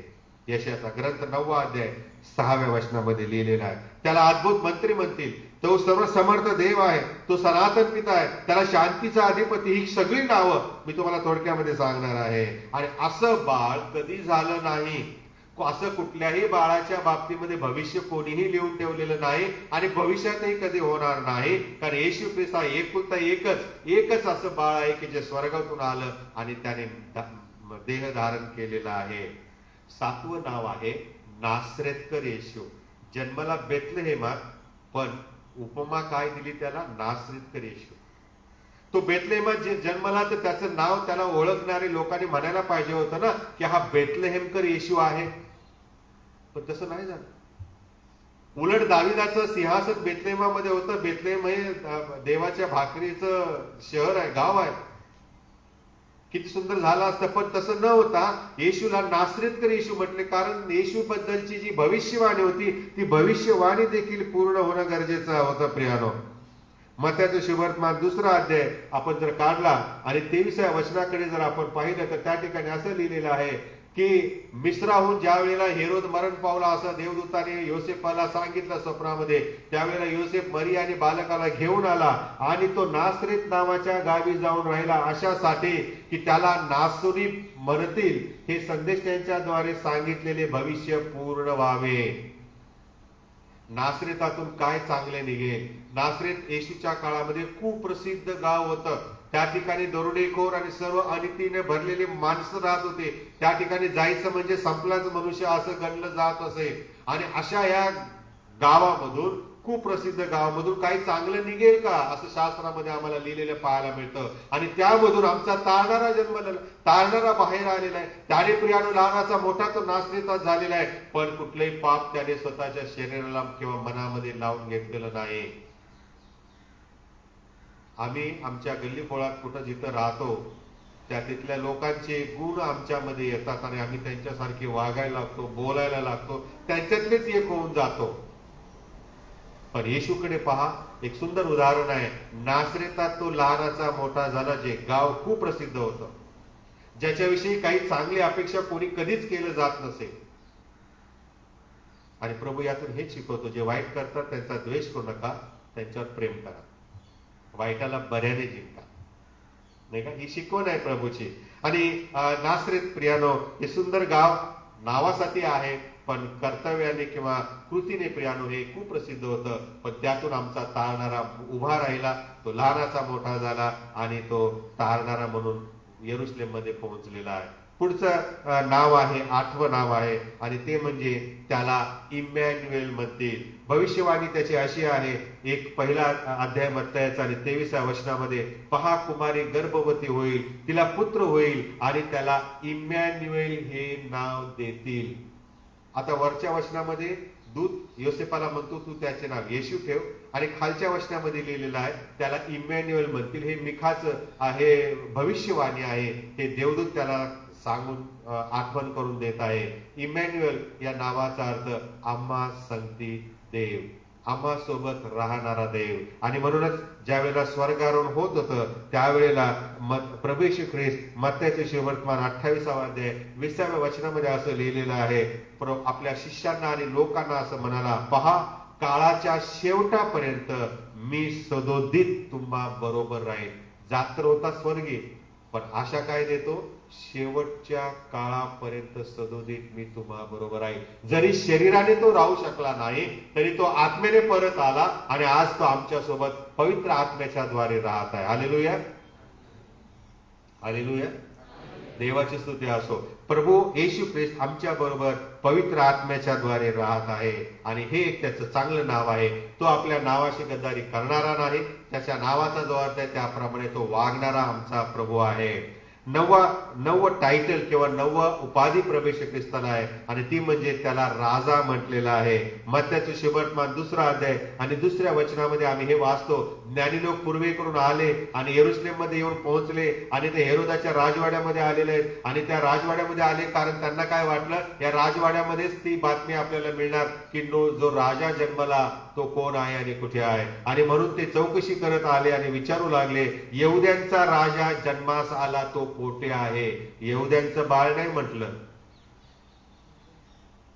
यशाचा ग्रंथ 9वा अध्याय 6व्या वचनामध्ये लिहिलेला आहे. त्याला अद्भुत मंत्री म्हणतील, तो सर्वसमर्थ देव आहे, तो सनातन पिता आहे, त्याला शांतीचा अधिपती, ही सगळी नावं मी तुम्हाला थोडक्यामध्ये सांगणार आहे. आणि असं बाळ कधी झालं नाही, असं कुठल्याही बाळाच्या बाबतीमध्ये भविष्य कोणीही लिहून ठेवलेलं नाही आणि भविष्यातही कधी होणार नाही. कारण येशू ख्रिस्त हा एकुलता एकच असं बाळ आहे की जे स्वर्गातून आलं आणि त्याने देह धारण केलेला आहे. 7वं नाव आहे नासरेतकर येशू. जन्माला बेतलेहेमात, पण उपमा काय दिली त्याला, नासरेतकर येशू. तो बेतलेहेमात जे जन्मला तर त्याचं नाव त्याला ओळखणारे लोकांनी म्हणायला पाहिजे होतं ना की हा बेतलेहेमकर येशू आहे, पण तसं नाही झालं. उलट दाविदाचं सिंहासन बेतलेहेमामध्ये होतं. बेतलेहेम हे देवाच्या भाकरीचं शहर आहे, गाव आहे. किती सुंदर झालं असतं, पण तसं न होता येशूला नासरेतकर येशू म्हटले. कारण येशू बद्दलची जी भविष्यवाणी होती ती भविष्यवाणी देखील पूर्ण होणं गरजेचं होतं प्रियानो. मत्तईचे सुसमाचार 2 अध्याय आपण जर काढला आणि 23व्या वचनाकडे जर आपण पाहिलं तर त्या ठिकाणी असं लिहिलेलं आहे की मिस्राहून ज्या वेळेला हेरोद मरण पावला असं देवदूताने योसेफाला सांगितलं स्वप्नामध्ये, त्यावेळेला योसेफ मरिया आणि बालकाला घेऊन आला आणि तो नासरेत नावाच्या गावी जाऊन राहिला, अशासाठी की त्याला नासुरी म्हणतील हे संदेश त्यांच्याद्वारे सांगितलेले भविष्य पूर्ण व्हावे. नासरेतातून काय चांगले निघेल. नासरेत येशूच्या काळामध्ये कुप्रसिद्ध गाव होतं. त्या ठिकाणी दरोडेखोर आणि सर्व अनितीने भरलेले माणसं राहत होते. त्या ठिकाणी जायचं म्हणजे संपलाच मनुष्य असं गणलं जात असे. आणि अशा या गावामधून, कुप्रसिद्ध गावामधून काही चांगलं निघेल का असं शास्त्रामध्ये आम्हाला लिहिलेलं पाहायला मिळतं. आणि त्यामधून आमचा तारणारा जन्मलेला, तारणारा बाहेर आलेला आहे. त्याने प्रियानो लहानाचा मोठा तो नासरेतात झालेला आहे, पण कुठलंही पाप त्याने स्वतःच्या शरीराला किंवा मनामध्ये लावून घेतलेलं नाही. आम्ही आमच्या गल्लीबोळात कुठं जिथं राहतो त्या तिथल्या लोकांचे गुण आमच्यामध्ये येतात आणि आम्ही त्यांच्यासारखे वागायला लागतो, बोलायला लागतो, त्यांच्यातलेच एक होऊन जातो. पण येशूकडे पहा, एक सुंदर उदाहरण आहे. नासरेतात तो लहानाचा मोठा झाला, जे गाव खूप प्रसिद्ध होतं, ज्याच्याविषयी काही चांगली अपेक्षा कोणी कधीच केलं जात नसे. आणि प्रभू यातून हेच शिकवतो, जे वाईट करतात त्यांचा द्वेष करू नका, त्यांच्यावर प्रेम करा, वाईटाला बऱ्याने जिंका. नाही का? ही शिकवण आहे प्रभूची. आणि नासरेत प्रियानो, हे सुंदर गाव नावासाठी आहे, पण कर्तव्याने किंवा कृतीने प्रियानो हे खूप प्रसिद्ध होतं. पण त्यातून आमचा तारणारा उभा राहिला, तो लहानाचा मोठा झाला आणि तो तारणारा म्हणून यरुशलेम मध्ये पोहोचलेला आहे. पुढचं नाव आहे, 8वं नाव आहे, आणि ते म्हणजे त्याला इमॅन्युएल म्हणतील. भविष्यवाणी त्याची अशी आहे, एक पहिला अध्याय मत्तयाचा आणि 23व्या वचनामध्ये, पहा कुमारी गर्भवती होईल, तिला पुत्र होईल आणि त्याला इमॅन्युएल हे नाव देतील. आता वरच्या वचनामध्ये दूत योसेफाला म्हणतो, तू त्याचे नाव येशू ठेव, आणि खालच्या वचनामध्ये लिहिलेलं आहे त्याला इमॅन्युएल म्हणतील. हे मिखाचं हे भविष्यवाणी आहे, हे देवदूत त्याला सांगून आठवण करून देत आहे. इमॅन्युएल या नावाचा अर्थ आम्हा संगती देव, आम्हा सोबत राहणारा देव. आणि म्हणूनच ज्या वेळेला स्वर्गारोहण होत होतं त्यावेळेला प्रभू येशू ख्रिस्त मत्तयाचे सुवर्तमान 28वा अध्याय 20व्या वचनामध्ये असं लिहिलेलं आहे, आपल्या शिष्यांना आणि लोकांना असं म्हणाला, पहा काळाच्या शेवटापर्यंत मी सदोदित तुम्हा बरोबर राहील. जात तर होता स्वर्गी, पण आशा काय देतो, शेवटच्या काळापर्यंत सदोदित मी तुम्हा बरोबर आहे. जरी शरीराने तो राहू शकला नाही, तरी तो आत्मेने परत आला आणि आज तो आमच्या सोबत पवित्र आत्म्याच्या द्वारे राहत आहे. हालेलुया, हालेलुया, देवाची स्तुती असो. प्रभू येशू ख्रिस्त आमच्या बरोबर पवित्र आत्म्याच्या द्वारे राहत आहे, आणि हे एक त्याचं चांगलं नाव आहे. तो आपल्या नावाशी गद्दारी करणारा नाही, त्याच्या नावाचा जो अर्थ आहे त्याप्रमाणे तो वागणारा आमचा प्रभू आहे. नववं टायटल किंवा नववं उपाधी प्रभू येशू ख्रिस्ताला आहे, आणि ती म्हणजे त्याला राजा म्हटलेला आहे. मत्तयाचे सुवर्तमान 2रा अध्याय आणि 2ऱ्या वचनामध्ये आम्ही हे वाचतो, ज्ञानी लोक पूर्वेकडून आले आणि यरुशलेम मध्ये येऊन पोहोचले, आणि ते हेरोदाच्या राजवाड्यामध्ये आलेले आहेत. आणि त्या राजवाड्यामध्ये आले कारण त्यांना काय वाटलं, या राजवाड्यामध्येच ती बातमी आपल्याला मिळणार की जो राजा जन्मला तो कोण आहे आणि कुठे आहे. आणि म्हणून ते चौकशी करत आले आणि विचारू लागले, यहुद्यांचा राजा जन्मास आला, तो कोठे आहे. यहुद्यांचं बाळ नाही म्हटलं,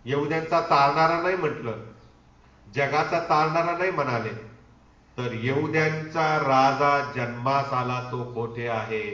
यहुद्यांचा तारणारा नाही म्हटलं, जगाचा तारणारा नाही म्हणाले, तर यहुद्यांचा राजा जन्मास आला, तो कोठे आहे.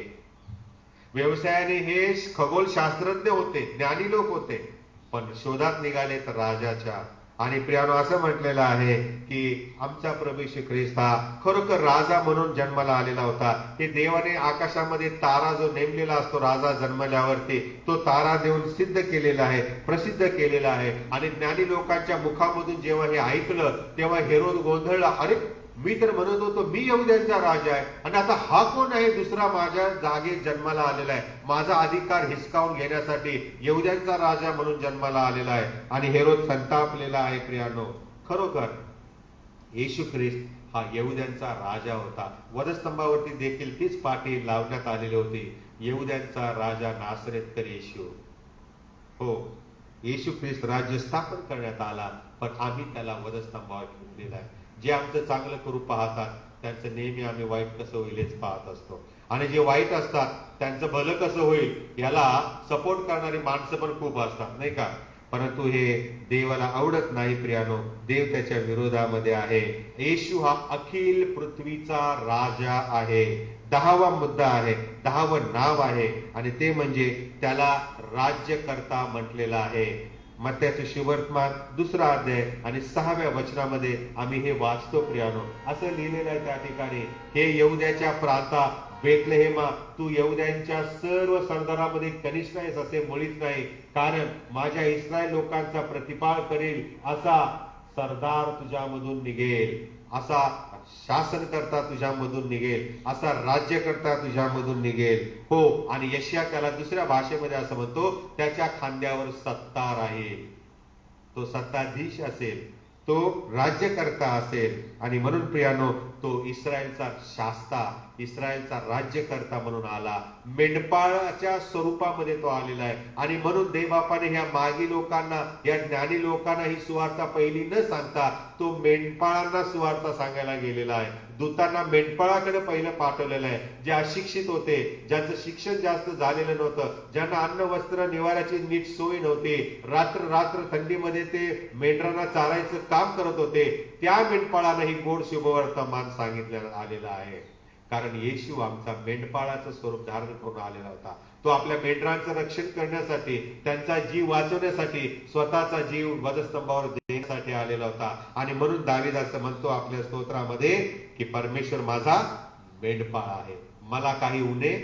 व्यवसायाने हे खगोलशास्त्रज्ञ होते, ज्ञानी लोक होते, पण शोधात निघाले तर राजाच्या. आणि प्रियानो असं म्हटलेलं आहे की आमचा प्रभू येशू ख्रिस्त हा खरोखर राजा म्हणून जन्माला आलेला होता. हे देवाने आकाशामध्ये तारा जो नेमलेला असतो राजा जन्मल्यावरती, तो तारा देऊन सिद्ध केलेला आहे, प्रसिद्ध केलेला आहे. आणि ज्ञानी लोकांच्या मुखामधून जेव्हा हे ऐकलं तेव्हा हेरोद गोंधळला, अरे मी तर म्हणत होतो मी यहुद्यांचा राजा आहे, आणि आता हा कोण आहे दुसरा माझ्या जागी जन्माला आलेला आहे, माझा अधिकार हिसकावून घेण्यासाठी यहुद्यांचा राजा म्हणून जन्माला आलेला आहे. आणि हेरोद संतापलेला आहे. प्रियानो, खरोखर येशू ख्रिस्त हा यहुद्यांचा राजा होता. वधस्तंभावरती देखील तीच पाटी लावण्यात आलेली होती, यहुद्यांचा राजा नासरेतकर येशू. हो, येशू ख्रिस्त राज्य स्थापन करण्यात आला, पण आम्ही त्याला वधस्तंभावर ठेवलेला आहे. जे आमचं चांगलं करू पाहतात त्यांचं नेहमी आम्ही वाईट कसं होईल हेच पाहत असतो, आणि जे वाईट असतात त्यांचं भलं कसं होईल याला सपोर्ट करणारी माणसं पण खूप असतात, नाही का. परंतु हे देवाला आवडत नाही प्रियानो, देव त्याच्या विरोधामध्ये आहे. येशू हा अखिल पृथ्वीचा राजा आहे. 10वा मुद्दा आहे, 10वं नाव आहे, आणि ते म्हणजे त्याला राज्यकर्ता म्हटलेला आहे. मत्तयाचे सुवर्तमान 2रा अध्याय आणि 6व्या वचनामध्ये आम्ही हे वाचतो प्रियानो. असं लिहिलेलं आहे त्या ठिकाणी, हे यहुद्याच्या प्रांता बेथलेहेमा, तू यहुद्यांच्या सर्व सरदारामध्ये कनिष्ठ आहेस असे मुळीच नाही, कारण माझ्या इस्रायल लोकांचा प्रतिपाळ करेल असा सरदार तुझ्यामधून निघेल, असा शासनकर्ता तुझ्यामधून निघेल, असा राज्यकर्ता तुझ्यामधून निघेल. हो, आणि यशया त्याला 2ऱ्या भाषेमध्ये असं म्हणतो, त्याच्या खांद्यावर सत्ता राहील, तो सत्ताधीश असेल. तो राज्यकर्ता असेल. आणि म्हणून प्रियानो, तो इस्रायलचा शास्ता, इस्रायलचा राज्यकर्ता म्हणून आला. मेंढपाळाच्या स्वरूपामध्ये तो आलेला आहे. आणि म्हणून देवबापाने ह्या मागी लोकांना, या ज्ञानी लोकांना ही सुवार्ता पहिली न सांगता तो मेंढपाळांना सुवार्ता सांगायला गेलेला आहे. दूतांना मेंढपाळाकडे पहिलं पाठवलेलं आहे. जे अशिक्षित होते, ज्यांचं शिक्षण जास्त झालेलं नव्हतं, ज्यांना अन्न वस्त्र निवाऱ्याची नीट सोय नव्हती, रात्र रात्र थंडीमध्ये ते मेंढरांना चारायचं काम करत होते, त्या मेंढपाळांना ही गोड शुभवर्तमान सांगितलं आलेलं आहे. कारण येशू आमचा मेंढपाळाचं स्वरूप धारण करून आलेला होता. तो आपल्या मेंढरांचं रक्षण करण्यासाठी, त्यांचा जीव वाचवण्यासाठी, स्वतःचा जीव वधस्तंभावर देण्यासाठी आलेला होता. आणि म्हणून दावीद असं म्हणतो आपल्या स्तोत्रामध्ये की परमेश्वर माझा मेंढपाळ आहे, मला काही उणे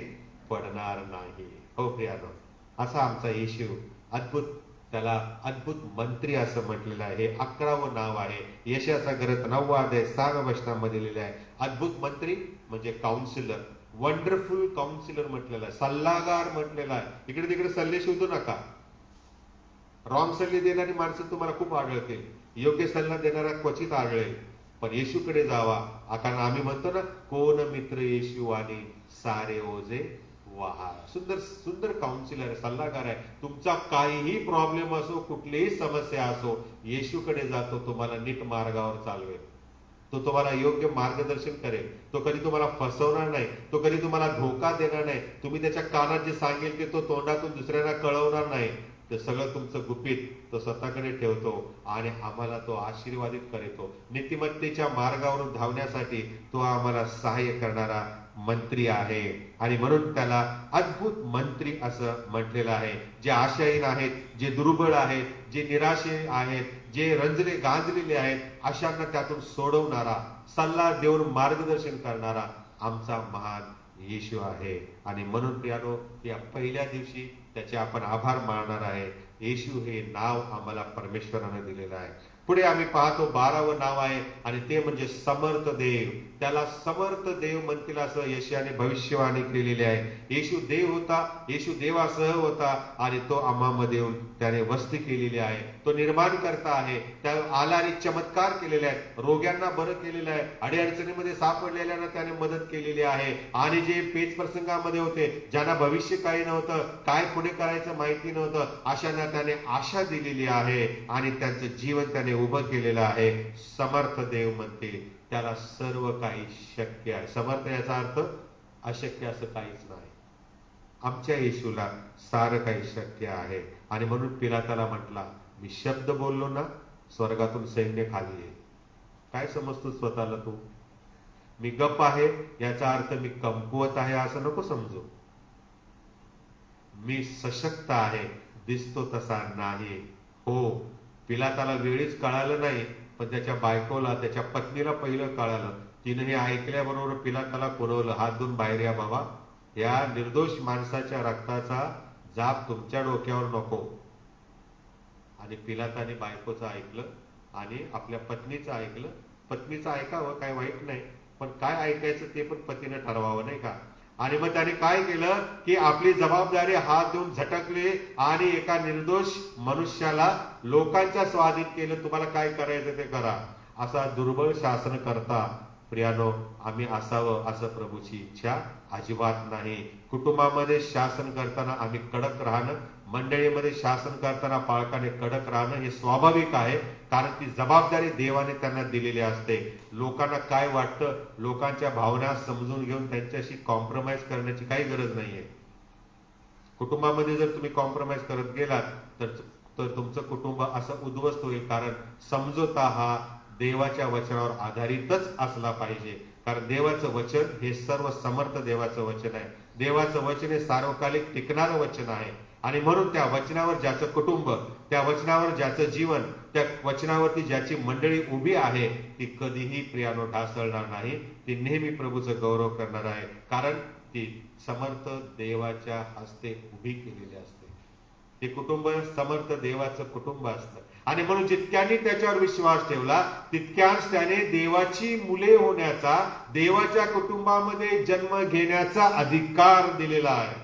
पडणार नाही. हो प्रियानो, असा आमचा येशू अद्भुत, त्याला अद्भुत मंत्री असं म्हटलेलं आहे. हे 11वं नाव आहे. यशाचा ग्रंथ 9 अध्याय 6 वचनामध्ये लिहिलं आहे. अद्भुत मंत्री म्हणजे काउन्सिलर, वंडरफुल काउन्सिलर म्हटलेलं आहे, सल्लागार म्हटलेला आहे. इकडे तिकडे सल्ले शोधू नका. रॉंग सल्ले देणारी माणसं तुम्हाला खूप आढळतील, योग्य सल्ला देणारा क्वचित आढळेल. पण येशूकडे जावा. कारण आम्ही म्हणतो ना, कोण मित्र येशू आणि सारे ओझे वाहा. सुंदर सुंदर काउन्सिलर, सल्लागार आहे. तुमचा काहीही प्रॉब्लेम असो, कुठलीही समस्या असो, येशूकडे जातो, तुम्हाला नीट मार्गावर चालवेल. तो तुम्हाला योग्य मार्गदर्शन करेल. तो कधी तुम्हाला फसवणार नाही, तो कधी तुम्हाला धोका देणार नाही. तुम्ही त्याच्या कानात जे सांगेल ते तो तोंडातून दुसऱ्यांना कळवणार नाही. ते सगळं तुमचं गुपित तो स्वतःकडे ठेवतो आणि आम्हाला तो आशीर्वादित करतो. नीतिमत्तेच्या मार्गावरून धावण्यासाठी तो आम्हाला सहाय्य करणारा मंत्री आहे. आणि म्हणून त्याला अद्भुत मंत्री असं म्हटलेलं आहे. जे आशाहीन आहेत, जे दुर्बळ आहेत, जे निराशे आहेत, जे रंजले गांजलेले आहेत, अशांना त्यातून सोडवणारा, सल्ला देऊन मार्गदर्शन करणारा आमचा महान येशू आहे. आणि म्हणून प्रियानो, या पहिल्या दिवशी त्याचे आपण आभार मानणार आहे. येशू हे नाव आम्हाला परमेश्वराने दिलेलं आहे. पुढे आम्ही पाहतो 12वं नाव आहे आणि ते म्हणजे समर्थ देव. त्याला समर्थ देव म्हणतील असं यशाने भविष्यवाणी केलेली आहे. येशू देव होता, येशू देवासह होता आणि तो आम्हामध्ये येऊन त्याने वस्ती केलेली आहे. तो निर्माण करता आहे. त्या आला आणि चमत्कार केलेले आहेत, रोग्यांना बरं केलेलं आहे, अडीअडचणीमध्ये सापडलेल्यांना त्याने मदत केलेली आहे. आणि जे पेच प्रसंगामध्ये होते, ज्यांना भविष्य काही नव्हतं, काय पुढे करायचं माहिती नव्हतं, अशांना त्याने आशा दिलेली आहे आणि त्यांचं जीवन त्याने उभं केलेलं आहे. समर्थ देव म्हणते त्याला सर्व काही शक्य आहे. समर्थ याचा अर्थ अशक्य असं काहीच नाही. आमच्या येशूला सारं काही शक्य आहे. आणि म्हणून पिलाताला म्हटला, मी शब्द बोललो ना, स्वर्गातून सैन्य खाली येईल. काय समजतो स्वतःला तू? मी गप्प आहे याचा अर्थ मी कमकुवत आहे असं नको समजू. मी सशक्त आहे, दिसतो तसा नाही. हो, पिलाताला वेळीच कळालं नाही, पण त्याच्या बायकोला, त्याच्या पत्नीला पहिलं कळालं. तिने हे ऐकल्याबरोबर पिलाताला पुरवलं, हात धुवून बाहेर या बाबा, या निर्दोष माणसाच्या रक्ताचा जाप तुमच्या डोक्यावर नको. आणि पिलाताने बायकोचं ऐकलं आणि आपल्या पत्नीचं ऐकलं. पत्नीचं ऐकावं, काय वाईट नाही, पण काय ऐकायचं ते पण पतीने ठरवावं, नाही का? आणि मग त्याने काय केलं की आपली जबाबदारी हात देऊन झटकले आणि एका निर्दोष मनुष्याला लोकांच्या स्वाधीन केलं. तुम्हाला काय करायचं ते करा, असा दुर्बळ शासन करता प्रियानो आम्ही असावं असं प्रभूची इच्छा अजिबात नाही. कुटुंबामध्ये शासन करताना आम्ही कडक राहणं, मंडळीमध्ये शासन करताना पालकाने कडक राहणं हे स्वाभाविक आहे. कारण ती जबाबदारी देवाने त्यांना दिलेली असते. लोकांना काय वाटतं, लोकांच्या भावना समजून घेऊन त्यांच्याशी कॉम्प्रोमाइज करण्याची काही गरज नाहीये. कुटुंबामध्ये जर तुम्ही कॉम्प्रोमाइज करत गेलात तर तुमचं कुटुंब असं उद्ध्वस्त होईल. कारण समझोता हा देवाच्या वचनावर आधारितच असला पाहिजे. कारण देवाचं वचन हे सर्व समर्थ देवाचं वचन आहे. देवाचं वचन हे सार्वकालिक टिकणारं वचन आहे. आणि म्हणून त्या वचनावर ज्याचं कुटुंब, त्या वचनावर ज्याचं जीवन, त्या वचनावरती ज्याची मंडळी उभी आहे, ती कधीही प्रियानो ढासळणार नाही. ती नेहमी प्रभूचं गौरव करणार आहे. कारण ती समर्थ देवाच्या हस्ते उभी केलेली असते. ते कुटुंब समर्थ देवाचं कुटुंब असतं. आणि म्हणून जितक्यांनी त्याच्यावर विश्वास ठेवला तितक्याच त्याने देवाची मुले होण्याचा, देवाच्या कुटुंबामध्ये जन्म घेण्याचा अधिकार दिलेला आहे.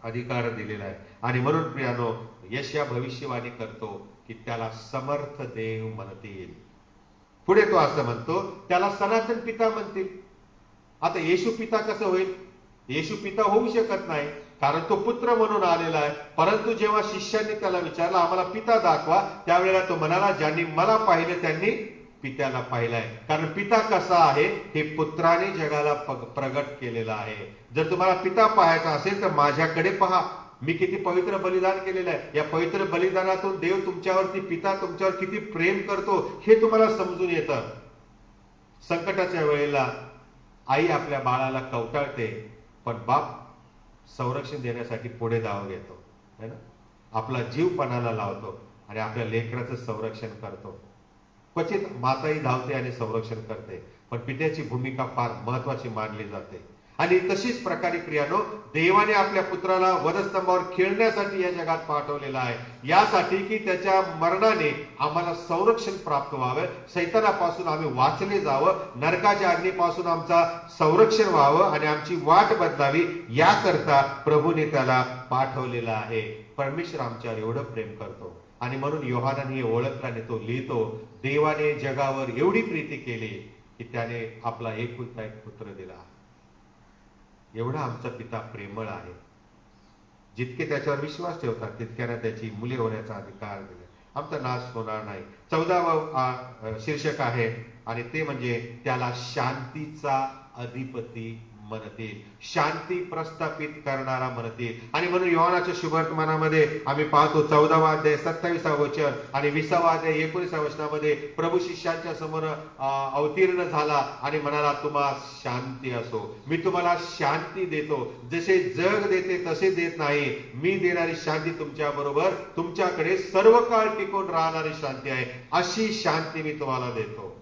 अधिकार दिलेला आहे. आणि म्हणून प्रियानो यशया भविष्यवाणी करतो की त्याला समर्थ देव म्हणतील. पुढे तो असं म्हणतो, त्याला सनातन पिता म्हणतील. आता येशू पिता कसं होईल? येशू पिता होऊ शकत नाही, कारण तो पुत्र म्हणून आलेला आहे. परंतु जेव्हा शिष्यांनी त्याला विचारलं आम्हाला पिता दाखवा, त्यावेळेला तो म्हणाला, ज्यांनी मला पाहिलं त्यांनी पित्याला पाहिलाय. कारण पिता कसा आहे हे पुत्राने जगाला प्रगट केलेला आहे. जर तुम्हाला पिता पाहायचा असेल तर माझ्याकडे पहा. मी किती पवित्र बलिदान केलेलं आहे. या पवित्र बलिदानातून देव तुमच्यावरती, पिता तुमच्यावर किती प्रेम करतो हे तुम्हाला समजून येतं. संकटाच्या वेळेला आई आपल्या बाळाला कवटाळते, पण बाप संरक्षण देण्यासाठी पुढे धाव घेतो, है ना. आपला जीव पणाला लावतो आणि आपल्या लेकराचं संरक्षण करतो. क्वचित माताही धावते आणि संरक्षण करते, पण पित्याची भूमिका फार महत्वाची मानली जाते. आणि तशीच प्रकारे प्रियानो, देवाने आपल्या पुत्राला वधस्तंभावर खेळण्यासाठी या जगात पाठवलेला आहे, यासाठी की त्याच्या मरणाने आम्हाला संरक्षण प्राप्त व्हावं, सैतानापासून आम्ही वाचले जावं, नरकाच्या अग्नीपासून आमचा संरक्षण व्हावं आणि आमची वाट बदलावी, याकरता प्रभूने त्याला पाठवलेला आहे. परमेश्वर आमच्यावर एवढं प्रेम करतो आणि म्हणून योहानाने हे ओळखलं आणि तो लिहितो, देवाने जगावर एवढी प्रीती केली की त्याने आपला एकुलता एक पुत्र दिला. एवढा आमचा पिता प्रेमळ आहे. जितके त्याच्यावर विश्वास ठेवतात तितक्याला त्याची मुले होण्याचा अधिकार दिला. आमचा नाश होणार नाही. 14वा शीर्षक आहे आणि ते म्हणजे त्याला शांतीचा अधिपती म्हणतील, शांती प्रस्थापित करणारा म्हणतील. आणि म्हणून योहानाच्या शुभवर्तमानामध्ये आम्ही पाहतो 14वा अध्याय 27वा वचन आणि 20वा अध्याय 19व्या वचनामध्ये प्रभू शिष्यांच्या समोर अवतीर्ण झाला आणि म्हणाला, तुम्हा शांती असो, मी तुम्हाला शांती देतो, जसे जग देते तसे देत नाही, मी देणारी शांती तुमच्या बरोबर, तुमच्याकडे सर्व काळ टिकून राहणारी शांती आहे, अशी शांती मी तुम्हाला देतो.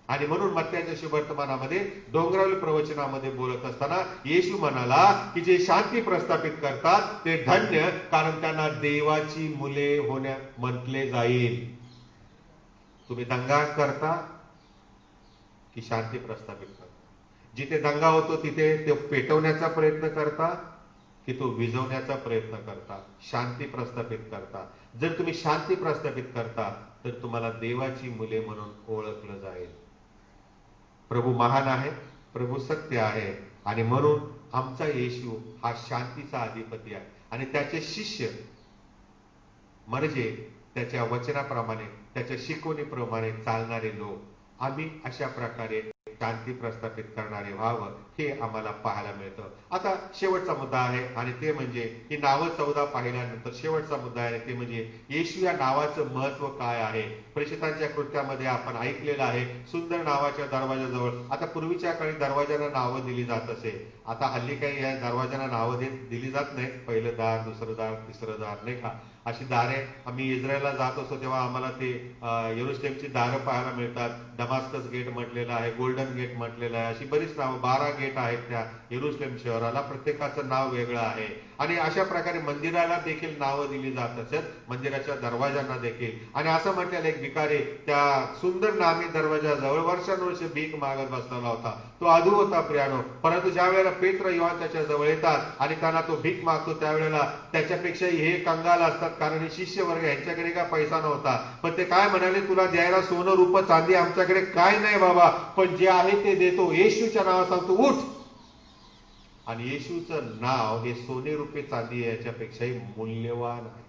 आणि म्हणून मत्त्याच्या शुभवर्तमानामध्ये डोंगरावरील प्रवचनामध्ये बोलत असताना येशू म्हणाला की जे शांती प्रस्थापित करतात ते धन्य, कारण त्यांना देवाची मुले होण्या म्हटले जाईल. तुम्ही दंगा करता की शांती प्रस्थापित करता? जिथे दंगा होतो तिथे ते पेटवण्याचा प्रयत्न करता की तो विझवण्याचा प्रयत्न करता, शांती प्रस्थापित करता? जर तुम्ही शांती प्रस्थापित करता तर तुम्हाला देवाची मुले म्हणून ओळखलं जाईल. प्रभू महान आहे, प्रभू सत्य आहे आणि म्हणून आमचा येशू हा शांतीचा अधिपती आहे. आणि त्याचे शिष्य म्हणजे त्याच्या वचनाप्रमाणे, त्याच्या शिकवणीप्रमाणे चालणारे लोक, आम्ही अशा प्रकारे शांती प्रस्थापित करणारे व्हावं, हे आम्हाला पाहायला मिळतं. आता शेवटचा मुद्दा आहे आणि ते म्हणजे ही नावं 14 पाहिल्यानंतर शेवटचा मुद्दा आहे ते म्हणजे येशू या नावाचं महत्व काय आहे. प्रेषितांच्या कृत्यामध्ये आपण ऐकलेलं आहे, सुंदर नावाच्या दरवाजाजवळ. आता पूर्वीच्या काळी दरवाजांना नावं दिली जात असे, आता हल्ली काही या दरवाजांना नावं दिली जात नाहीत. पहिलं दार, दुसरं दार, तिसरं दार, नाही का, अशी दारे. आम्ही इस्रायलला जात असतो तेव्हा आम्हाला ते येरुशलेमची दारं पाहायला मिळतात. दमास्कस गेट म्हटलेलं आहे, गोल्डन गेट म्हटलेलं आहे, अशी बरीच नावं, 12 गेट आहेत त्या येरुशलेम शहराला, प्रत्येकाचं नाव वेगळं आहे. आणि अशा प्रकारे मंदिराला देखील नावं दिली जात असत, मंदिराच्या दरवाजांना देखील. आणि असं म्हटलेलं एक भिकारी त्या सुंदर नामी दरवाजाजवळ वर्षानुवर्ष भीक मागत बसलेला होता. तो अधू होता प्रियानो, परंतु ज्या वेळेला पेत्र योहान त्याच्या जवळ येतात आणि त्यांना तो भीक मागतो त्यावेळेला त्याच्यापेक्षाही हे कंगाल असतात, कारण हे शिष्य वर्ग, यांच्याकडे काय पैसा नव्हता. पण ते काय म्हणाले, तुला द्यायला सोनं रूप चांदी आमच्याकडे काय नाही बाबा, पण जे आहे ते देतो. येशूच्या नावात सांगतो उठ. आणि येशूचं नाव हे सोने रुपये चांदी याच्यापेक्षाही मूल्यवान आहे.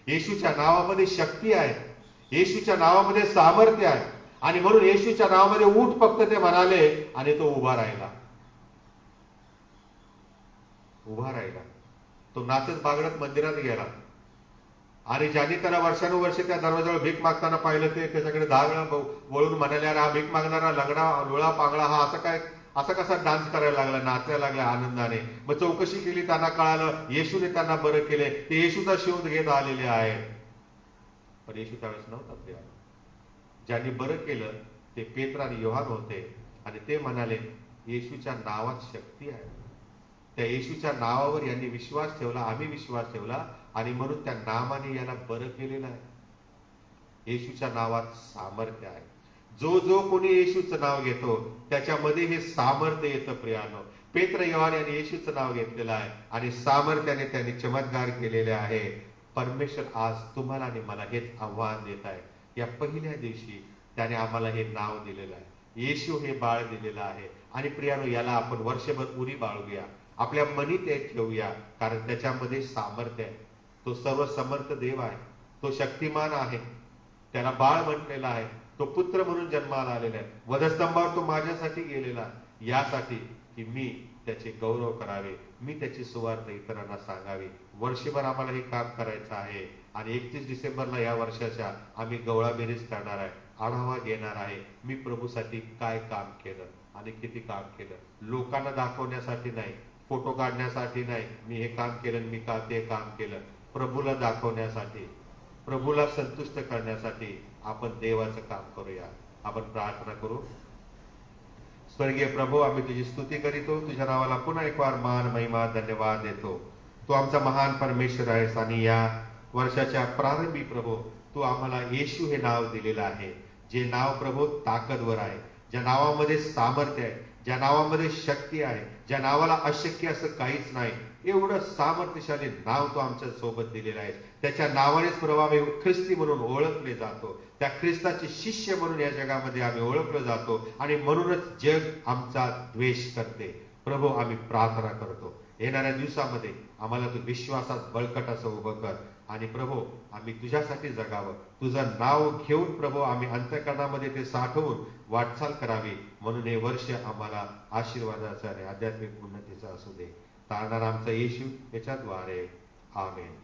येशूच्या नावामध्ये शक्ती आहे, येशूच्या नावामध्ये सामर्थ्य आहे. आणि म्हणून येशूच्या नावामध्ये उठ फक्त ते म्हणाले आणि तो उभा राहिला. उभा राहिला. तो नाचत बागडत मंदिरात गेला आणि ज्यांनी त्याला वर्षानुवर्षे त्या दरवाजावर भीक मागताना पाहिलं ते त्याच्याकडे 10 वेळा वळून म्हणाले, अरे हा भीक मागणारा लंगडा लोळा पांगळा हा असा कसा डान्स करायला लागला, नाचायला लागला आनंदाने. मग चौकशी केली, त्यांना कळालं येशूने त्यांना बरं केले, ते येशूचा शोध घेत आलेले आहेत. पण येशू त्यावेळेस नव्हता प्रिया. ज्यांनी बरं केलं ते पेत्र आणि योहान होते आणि ते म्हणाले येशूच्या नावात शक्ती आहे. त्या येशूच्या नावावर यांनी विश्वास ठेवला, आम्ही विश्वास ठेवला आणि म्हणून त्या नावाने याला बरं केलेलं आहे. येशूच्या नावात सामर्थ्य आहे. जो जो कोणी येशूचं नाव घेतो त्याच्यामध्ये हे सामर्थ्य येतं प्रियानो. पेत्र, योहान यांनी येशूचं नाव घेतलेलं आहे आणि सामर्थ्याने त्यांनी चमत्कार केलेले आहे. परमेश्वर आज तुम्हाला आणि मला हेच आव्हान देत आहे. या पहिल्या दिवशी त्याने आम्हाला हे नाव दिलेलं आहे. येशू हे बाळ दिलेलं आहे आणि प्रियानो, याला आपण वर्षभर उरी बाळगूया, आपल्या मनी ते ठेवूया, कारण त्याच्यामध्ये सामर्थ्य आहे. तो सर्व समर्थ देव आहे, तो शक्तिमान आहे, त्याला बाळ म्हटलेला आहे, तो पुत्र म्हणून जन्माला आलेला आहे. वधस्तंभावर तो माझ्यासाठी गेलेला आहे, यासाठी की मी त्याचे गौरव करावे, मी त्याची सुवार्थ इतरांना सांगावी. वर्षभर आम्हाला हे काम करायचं आहे आणि 31 डिसेंबरला या वर्षाच्या आम्ही गवळाबेरीज करणार आहे, आढावा घेणार आहे. मी प्रभूसाठी काय काम केलं आणि किती काम केलं. लोकांना दाखवण्यासाठी नाही, फोटो काढण्यासाठी नाही, मी हे काम केलं, मी का ते काम केलं. प्रभूला दाखवण्यासाठी, प्रभूला संतुष्ट करण्यासाठी आपण देवाचं काम करूया. आपण प्रार्थना करू. स्वर्गीय प्रभू, आम्ही तुझी स्तुती करीतो, तुझ्या नावाला पुन्हा एक वार मान, महिमा, धन्यवाद देतो. तू आमचा महान परमेश्वर आहेस आणि या वर्षाच्या प्रारंभी प्रभू तू आम्हाला येशू हे नाव दिलेलं आहे, जे नाव प्रभू ताकदवर आहे, ज्या नावामध्ये सामर्थ्य आहे, ज्या नावामध्ये शक्ती आहे, ज्या नावाला अशक्य असं काहीच नाही. एवढं सामर्थ्यशाली नाव तू आमच्या सोबत दिलेलं आहे. त्याच्या नावानेच प्रभू आम्ही ख्रिस्ती म्हणून ओळखले जातो, त्या ख्रिस्ताचे शिष्य म्हणून या जगामध्ये आम्ही ओळखले जातो आणि म्हणूनच जग आमचा द्वेष करते. प्रभू, आम्ही प्रार्थना करतो, येणाऱ्या दिवसामध्ये आम्हाला तू विश्वासात बळकट असं उभं कर आणि प्रभू आम्ही तुझ्यासाठी जगावं, तुझं नाव घेऊन प्रभू आम्ही अंतःकरणामध्ये ते साठवून वाटचाल करावी. म्हणून हे वर्ष आम्हाला आशीर्वादाचं आणि आध्यात्मिक उन्नतीचं असू दे. तारणार आमचा येशू याच्याद्वारे, आमेन.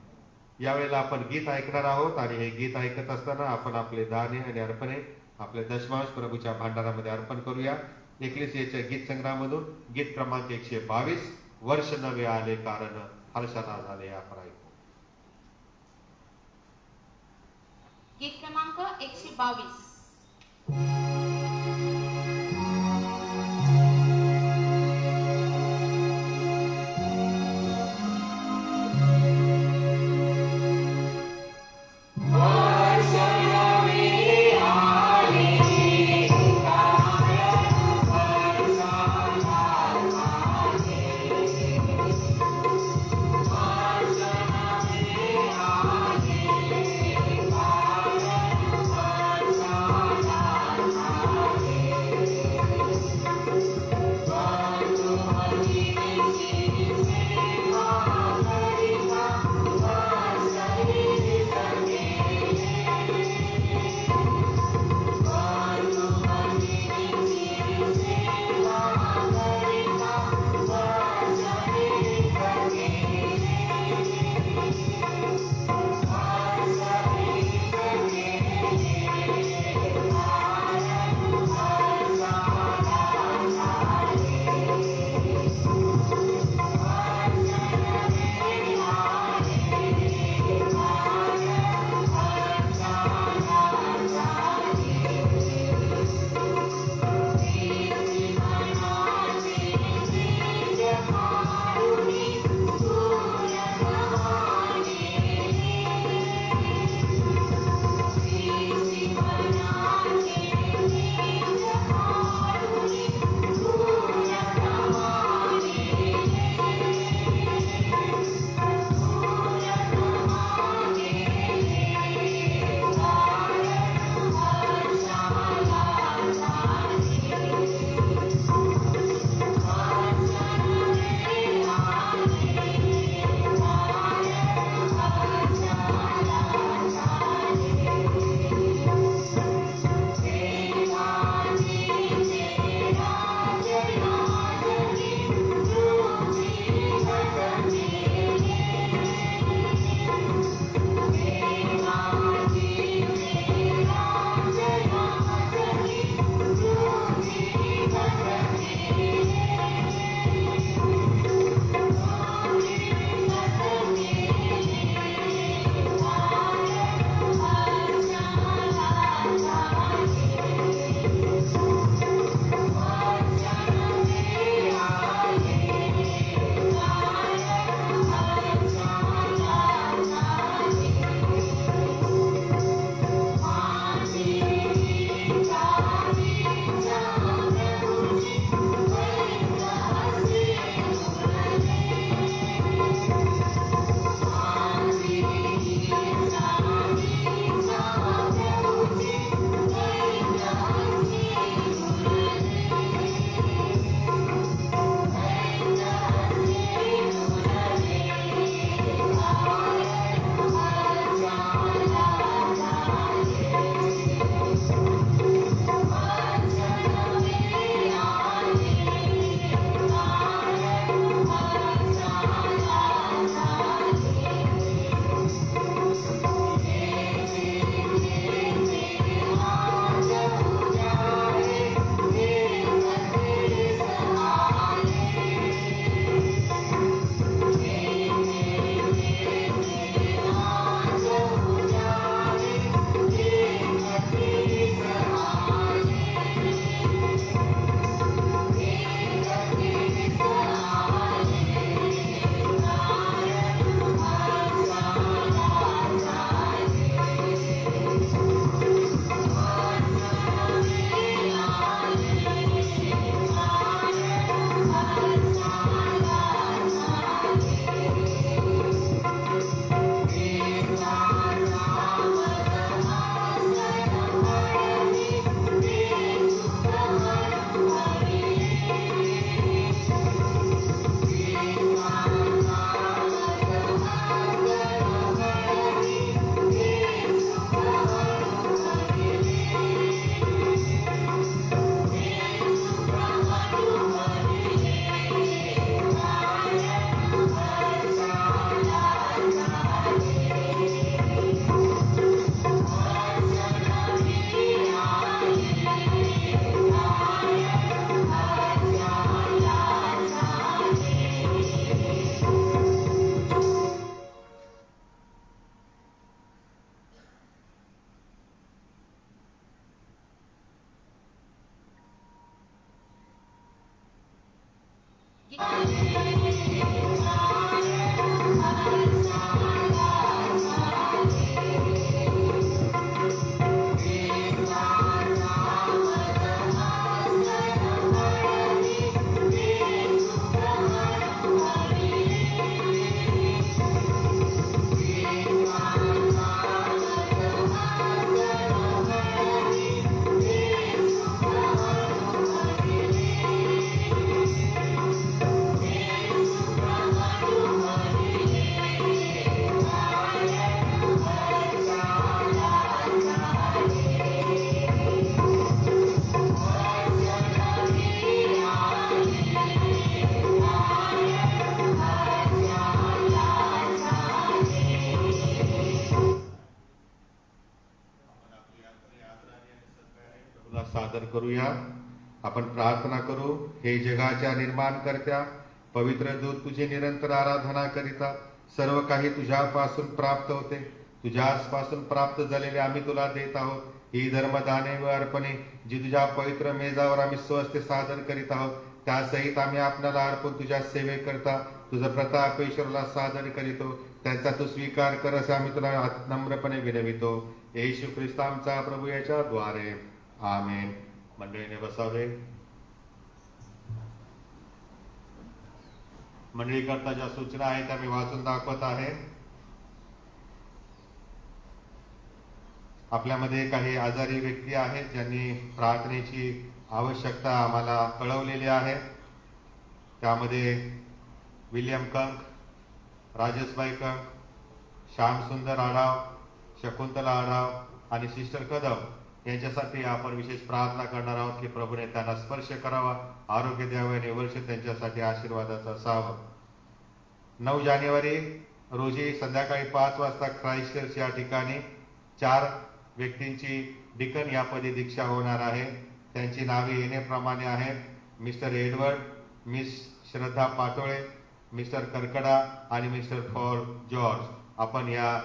यावेळेला आपण गीत ऐकणार आहोत आणि हे गीत ऐकत असताना आपण आपले दाने आणि अर्पणे, आपले दशमांश प्रभूच्या भांडारामध्ये अर्पण करूया. एकलेसियाच्या गीत संग्रहामधून गीत क्रमांक 122, वर्ष नवे आले कारण हर्षाला झाले आपण ऐकू. गीत क्रमांक 122. Bye. प्रभूला सादर करूया. आपण प्रार्थना करू. हे जगाच्या निर्माणकर्त्या पवित्र दूत तुझी निरंतर आराधना करिता सर्व काही तुझ्यापासून प्राप्त होते. तुझ्यापासून प्राप्त झालेले आम्ही तुला देत आहोत. ही धर्मदाने व अर्पणे जी तुझ्या पवित्र मेजावर आम्ही स्वस्ते सादर करीत आहोत त्यासहित आम्ही आपल्याला अर्पण तुझ्या सेवेकरता तुझा प्रताप ईश्वराला सादर करीतो. त्यांचा तू स्वीकार कर असे आम्ही तुला नम्रपणे विनवितो. येशू ख्रिस्त आमचा प्रभू याच्या द्वारे. आमेन. मंडळीने बसावे. मंडळी करता ज्या सूचना आहेत त्या मी वाचून दाखवत आहे. आपल्यामध्ये काही आजारी व्यक्ती आहेत ज्यांनी प्रार्थनेची आवश्यकता आम्हाला कळवलेली आहे. त्यामध्ये विलियम कंक, राजेशबाई कंक, श्यामसुंदर आढाव, शकुंतला आढाव आणि सिस्टर कदम यांच्यासाठी आपण विशेष प्रार्थना करणार आहोत की प्रभूने त्यांना स्पर्श करावा, आरोग्य द्यावे आणि वर्ष त्यांच्यासाठी आशीर्वादाचं असावं. 9 जानेवारी रोजी संध्याकाळी 5 वाजता क्राइस्ट चर्च या ठिकाणी 4 व्यक्तींची डिकन या पदी दीक्षा होणार आहे. त्यांची नावे येण्याप्रमाणे आहेत: मिस्टर एडवर्ड, मिस श्रद्धा पाटोळे, मिस्टर करकडा आणि मिस्टर फॉर जॉर्ज. आपण या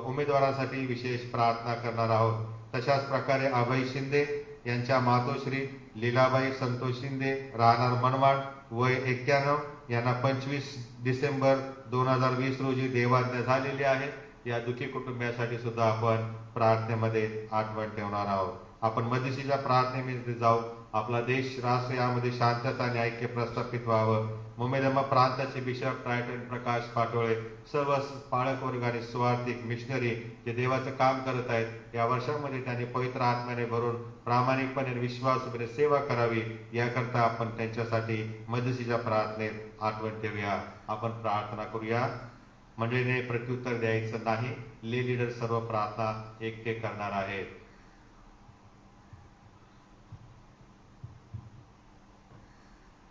उमेदवारांसाठी विशेष प्रार्थना करणार आहोत. तशाच प्रकारे अभय शिंदे यांच्या मातोश्री लीलाबाई संतोष शिंदे, राहणार मनमाड, वय 91, यांना 25 डिसेंबर 2020 रोजी देवाज्ञा झालेली आहे. या दुःखी कुटुंबियासाठी सुद्धा आपण प्रार्थनेमध्ये आठवण ठेवणार आहोत. आपण मध्यस्थीच्या प्रार्थनेमध्ये जाऊ. आपला देश, राष्ट्र यामध्ये शांतता आणि ऐक्य प्रस्थापित व्हावं. मुंबईधर्म प्रांताचे बिशप ट्रायटन प्रकाश पाटोळे, सर्व पाळक वर्ग आणि स्वार्थिक मिशनरी जे देवाचं काम करत आहेत, या वर्षामध्ये त्यांनी पवित्र आत्म्याने भरून प्रामाणिकपणे आणि विश्वासपणे सेवा करावी याकरता आपण त्यांच्यासाठी मध्यस्थीच्या प्रार्थनेत आठवण ठेवूया. आपण प्रार्थना करूया. मंडळीने प्रत्युत्तर द्यायचं नाही. लीडर सर्व प्रार्थना एकटे करणार आहेत.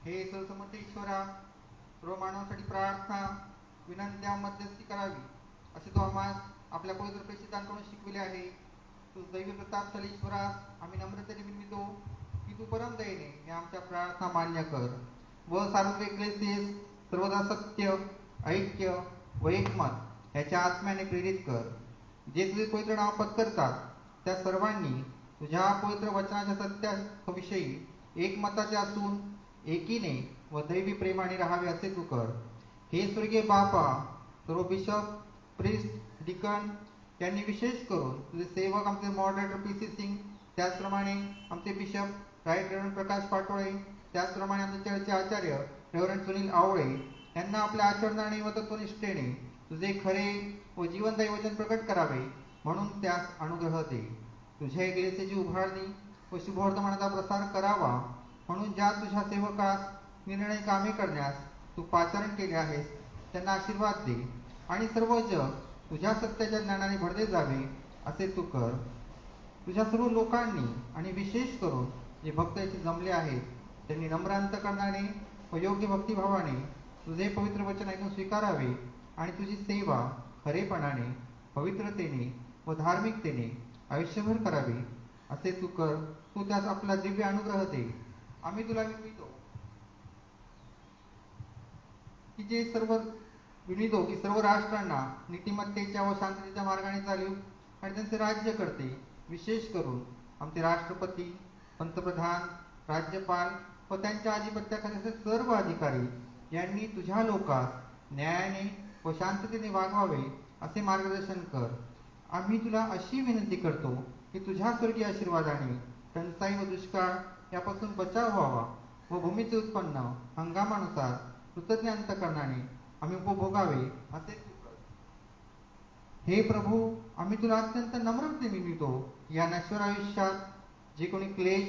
हे सर्वसमर्थ ईश्वरा, सर्व मानवासाठी प्रार्थना, विनंत्या मध्यस्थी करावी असे तू आम्हास आपल्या पवित्र प्रेषितांकडून शिकविले आहे. तू दैवी प्रतापशाली ईश्वरा, आम्ही नम्रतेने विनवितो की तू परम दयेने हे आमच्या प्रार्थना मान्य कर व सार्वत्रिक क्लेसेस सर्वदा सत्य, ऐक्य व एकमत याच्या आत्म्याने प्रेरित कर. जे तुझे पवित्र नाव पत्करतात त्या सर्वांनी तुझ्या पवित्र वचनाच्या सत्याविषयी एकमताचे असून एकीने व दैवी प्रेमाने राहावे असे तू कर. हे स्वर्गीय बापा, सर्व बिशप, प्रिस्ट, डिकन यांनी विशेष करून तुझे सेवक आमचे मॉडरेटर PC सिंग, त्याचप्रमाणे आमचे बिशप राईट रेव्हरंड प्रकाश पाटोळे, त्याचप्रमाणे आमचे चर्चचे आचार्य रेव्हरंड सुनील आवळे यांना आपल्या आचरणाने व तत्वनिष्ठेने तुझे खरे व जीवनदायी वचन प्रकट करावे म्हणून त्यास अनुग्रह दे. तुझ्या इगलेसीची उभारणी व शुभवर्तमानाचा प्रसार करावा म्हणून ज्या तुझ्या सेवकास निर्णय कामे करण्यास तू पाचारण केले आहेस त्यांना आशीर्वाद दे आणि सर्व जग तुझ्या सत्याच्या ज्ञानाने भरले जावे असे तू कर. तुझ्या सर्व लोकांनी आणि विशेष करून जे भक्त याचे जमले आहेत त्यांनी नम्र अंतकरणाने व योग्य भक्तिभावाने तुझे पवित्र वचन ऐकून स्वीकारावे आणि तुझी सेवा खरेपणाने, पवित्रतेने व धार्मिकतेने आयुष्यभर करावी असे तू कर. तू त्यास आपला दिव्य अनुग्रह दे. आम्ही तुला विनवितो की सर्व राष्ट्रांना नीतिमत्तेच्या व शांततेच्या मार्गाने चालू आणि त्यांचे राज्य करते. विशेष करून आमचे राष्ट्रपती, पंतप्रधान, राज्यपाल व त्यांच्या अधिपत्याखाली सर्व अधिकारी यांनी तुझ्या लोकास न्यायाने व शांततेने वागवावे असे मार्गदर्शन कर. आम्ही तुला अशी विनंती करतो की तुझ्या स्वर्गीय आशीर्वादाने टंचाई व दुष्काळ यापासून बचाव व्हावा व भूमीचे उत्पन्न हंगामानुसार कृतज्ञ अंतकरणाने आम्ही उपभोगावे असे तू कर. हे प्रभू, आम्ही तुला अत्यंत नम्रतेने विनवितो, या नश्वर आयुष्यात जे कोणी क्लेश,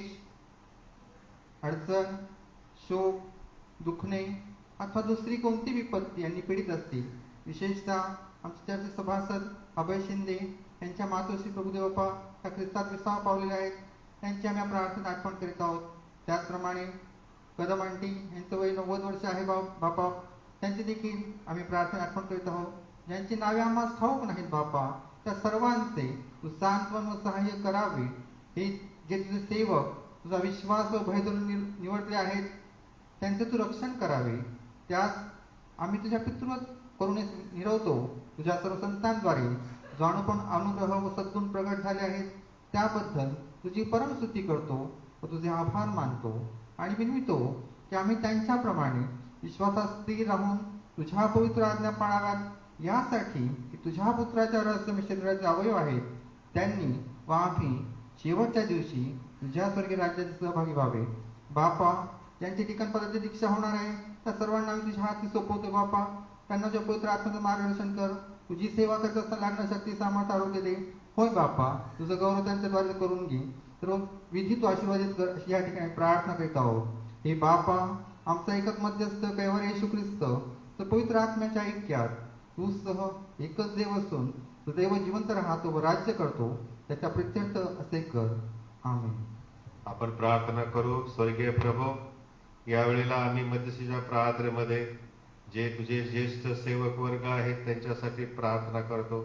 अडचण, शोक, दुखणे अथवा दुसरी कोणती विपत्ती यांनी पीडित असतील, विशेषतः आमचे चर्चेचे सभासद अभय शिंदे यांच्या मातोश्री प्रभुदेवप्पा या ख्रिस्तात विसावा पावलेले आहेत, त्यांची आम्ही प्रार्थनेत आठवण करीत आहोत. त्याचप्रमाणे कदम आंटी यांचं वय 90 वर्ष आहे बापा, त्यांची देखील आम्ही प्रार्थनेत आठवण करीत आहोत. ज्यांची नावे आम्हाला ठाऊक नाहीत बापा, त्या सर्वांचे तू सांत्वन व सहाय्य करावे. हे जे तुझे सेवक तुझा विश्वास व भय धरून निवडले आहेत, त्यांचे तू रक्षण करावे. त्यास आम्ही तुझ्या पितृवत करूनेस निरवतो. तुझ्या सर्व संतांद्वारे जो अनुग्रह व सद्गुण प्रगट झाले आहेत, त्याबद्दल तुझी परमस्तुती करतो व तुझे आभार मानतो आणि विनवितो की आम्ही त्यांच्याप्रमाणे विश्वासात स्थिर राहून तुझ्या पवित्र आज्ञा पाळाव्यात, यासाठी की तुझ्या पुत्राच्या रहस्यमय शरीराचे अवयव आहेत, त्यांनी व आम्ही शेवटच्या दिवशी तुझ्या स्वर्गीय राज्याचे सहभागी व्हावे. बापा, ज्यांची ठिकाण पदाची दीक्षा होणार आहे, त्या सर्वांना आम्ही तुझ्या हाती सोपवतो बापा. त्यांना तुझ्या पवित्र आत्म्याचं मार्गदर्शन कर. तुझी सेवा करत असताना लागणारी शक्ती, सामर्थ्य, आरोग्य दे. होय बापा, तुझं गौरव त्यांच्याद्वारे करून घे. सर्व विधी तू आशीर्वादित कर अशी या ठिकाणी प्रार्थना करीत आहोत. हे बापा, आमचा एकच मध्यस्थ कैवार येशू ख्रिस्त तो पवित्र आत्म्याच्या ऐक्यात तू सह एकच देव असून तो देव जिवंत राहतो व राज्य करतो, त्याच्या प्रित्यर्थ असे कर. आमेन. आपण प्रार्थना करू. स्वर्गीय प्रभू, यावेळेला आम्ही मध्यस्थीच्या प्रार्थनेमध्ये जे तुझे ज्येष्ठ सेवक वर्ग आहेत त्यांच्यासाठी प्रार्थना करतो,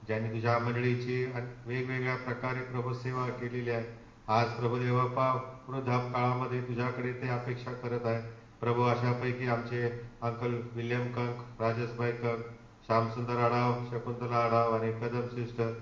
ज्यांनी तुझ्या मंडळीची वेगवेगळ्या प्रकारे प्रभू सेवा केलेली आहे. आज प्रभू देवप्पा वृद्धापकाळामध्ये तुझ्याकडे ते अपेक्षा करत आहे. प्रभू, अशापैकी आमचे अंकल विल्यम कंक, राजेशभाई कंक, श्यामसुंदर आढाव, शकुंतला आढाव आणि कदम सिस्टर,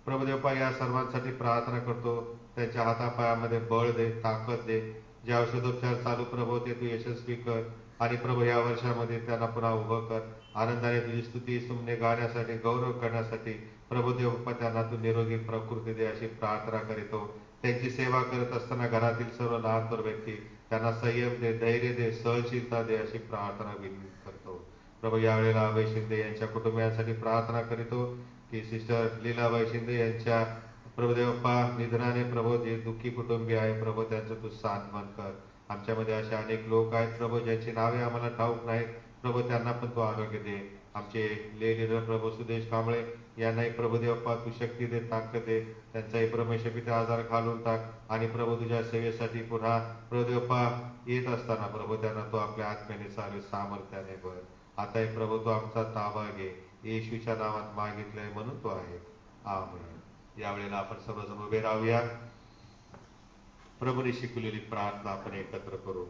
प्रभू देवप्पा या सर्वांसाठी प्रार्थना करतो. त्यांच्या हातापायामध्ये बळ दे, ताकद दे. जे औषधोपचार चालू प्रभू ते तू यशस्वी कर आणि प्रभू या वर्षामध्ये त्यांना पुन्हा उभं कर. आनंदाने तुझी स्तुती सुमने गाण्यासाठी, गौरव करण्यासाठी प्रभू देवप्पा त्यांना तू निरोगी प्रकृती दे अशी प्रार्थना करीतो. त्यांची सेवा करत असताना घरातील सर्व लहान थोर व्यक्ती त्यांना संयम दे, धैर्य दे, सहनशीलता दे अशी प्रार्थना विनंती करतो. प्रभू, यावेळेला अभय शिंदे यांच्या कुटुंबियांसाठी प्रार्थना करीतो की सिस्टर लीलाबाई शिंदे यांच्या प्रभुदेवप्पा निधनाने प्रभू जे दुःखी कुटुंबीय आहे प्रभू त्यांचं तू सांत्वन कर. आमच्यामध्ये असे अनेक लोक आहेत प्रभू ज्यांची नावे आम्हाला ठाऊक नाहीत, प्रभू त्यांना पण तू आरोग्य दे. आमचे लेडीर प्रभू सुदेश कांबळे यांनाही प्रभुदेवप्पा तू शक्ती दे, ताकद दे. त्यांचाही परमेश्वरीचा आजार घालून टाक आणि प्रभू तुझ्या सेवेसाठी पुन्हा प्रभुदेवप्पा येत असताना प्रभू त्यांना तू आपल्या आत्म्याने चालू सामर्थ्याने भर. आताही प्रभू तू आमचा ताबा घे. येशूच्या नावात मागितलंय म्हणून तो आहे. आमेन. यावेळेला आपण सर्वजण उभे राहूया. प्रभूने शिकवलेली प्रार्थना आपण एकत्र करू.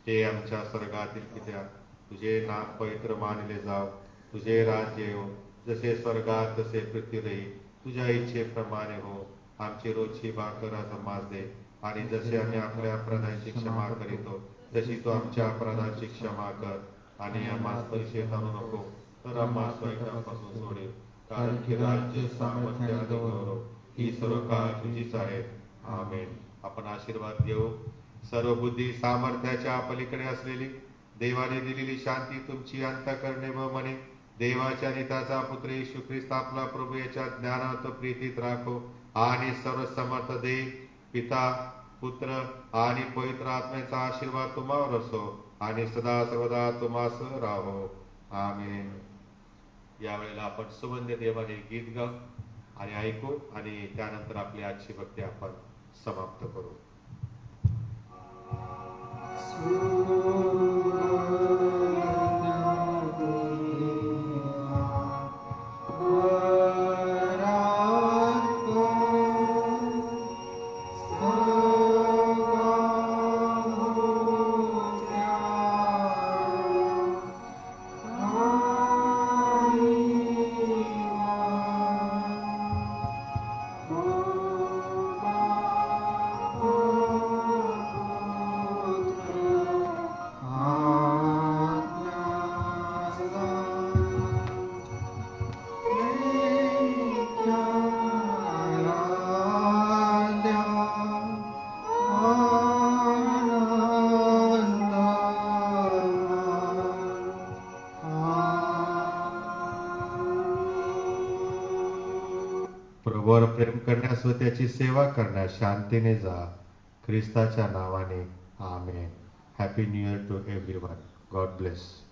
ते आमच्या स्वर्गातील पित्या, तुझे नाम पवित्र मानले जाव, तुझे राज्य येऊ, जसे स्वर्गात तसे पृथ्वीवरही तुझ्या इच्छेप्रमाणे हो. आमची रोजची भाकर आज आम्हास दे आणि जसे आम्ही आपल्या अपराधांची क्षमा करीतो तशी तू आमच्या अपराधांची क्षमा कर आणि आम्हास परीक्षेत आणू नको, तर आम्हास वाईटापासून सोडे. कारण की राज्य, सामर्थ्य आणि गौरव ही सर्व काळ तुझीच आहे. आमेन. आपण आशीर्वाद घेऊ. सर्व बुद्धी सामर्थ्याच्या पलीकडे असलेली देवाने दिलेली शांती तुमची अंतःकरणे व मने देवाच्या आणि त्याचा पुत्र येशू ख्रिस्त आपला प्रभू याच्या ज्ञानात प्रीतीत राखो आणि सर्व समर्थ दे पिता, पुत्र आणि पवित्र आत्म्याचा आशीर्वाद तुम्हावर असो आणि सदा सर्वदा तुम्हास राहो. आमेन. यावेळेला आपण सुवंद्य देवाने गीत गाऊ आणि ऐकू आणि त्यानंतर आपली आजची भक्ती आपण समाप्त करू. प्रभूवर प्रेम करण्यास व त्याची सेवा करण्यास शांतीने जा. ख्रिस्ताच्या नावाने amen. Happy new year to everyone. God bless.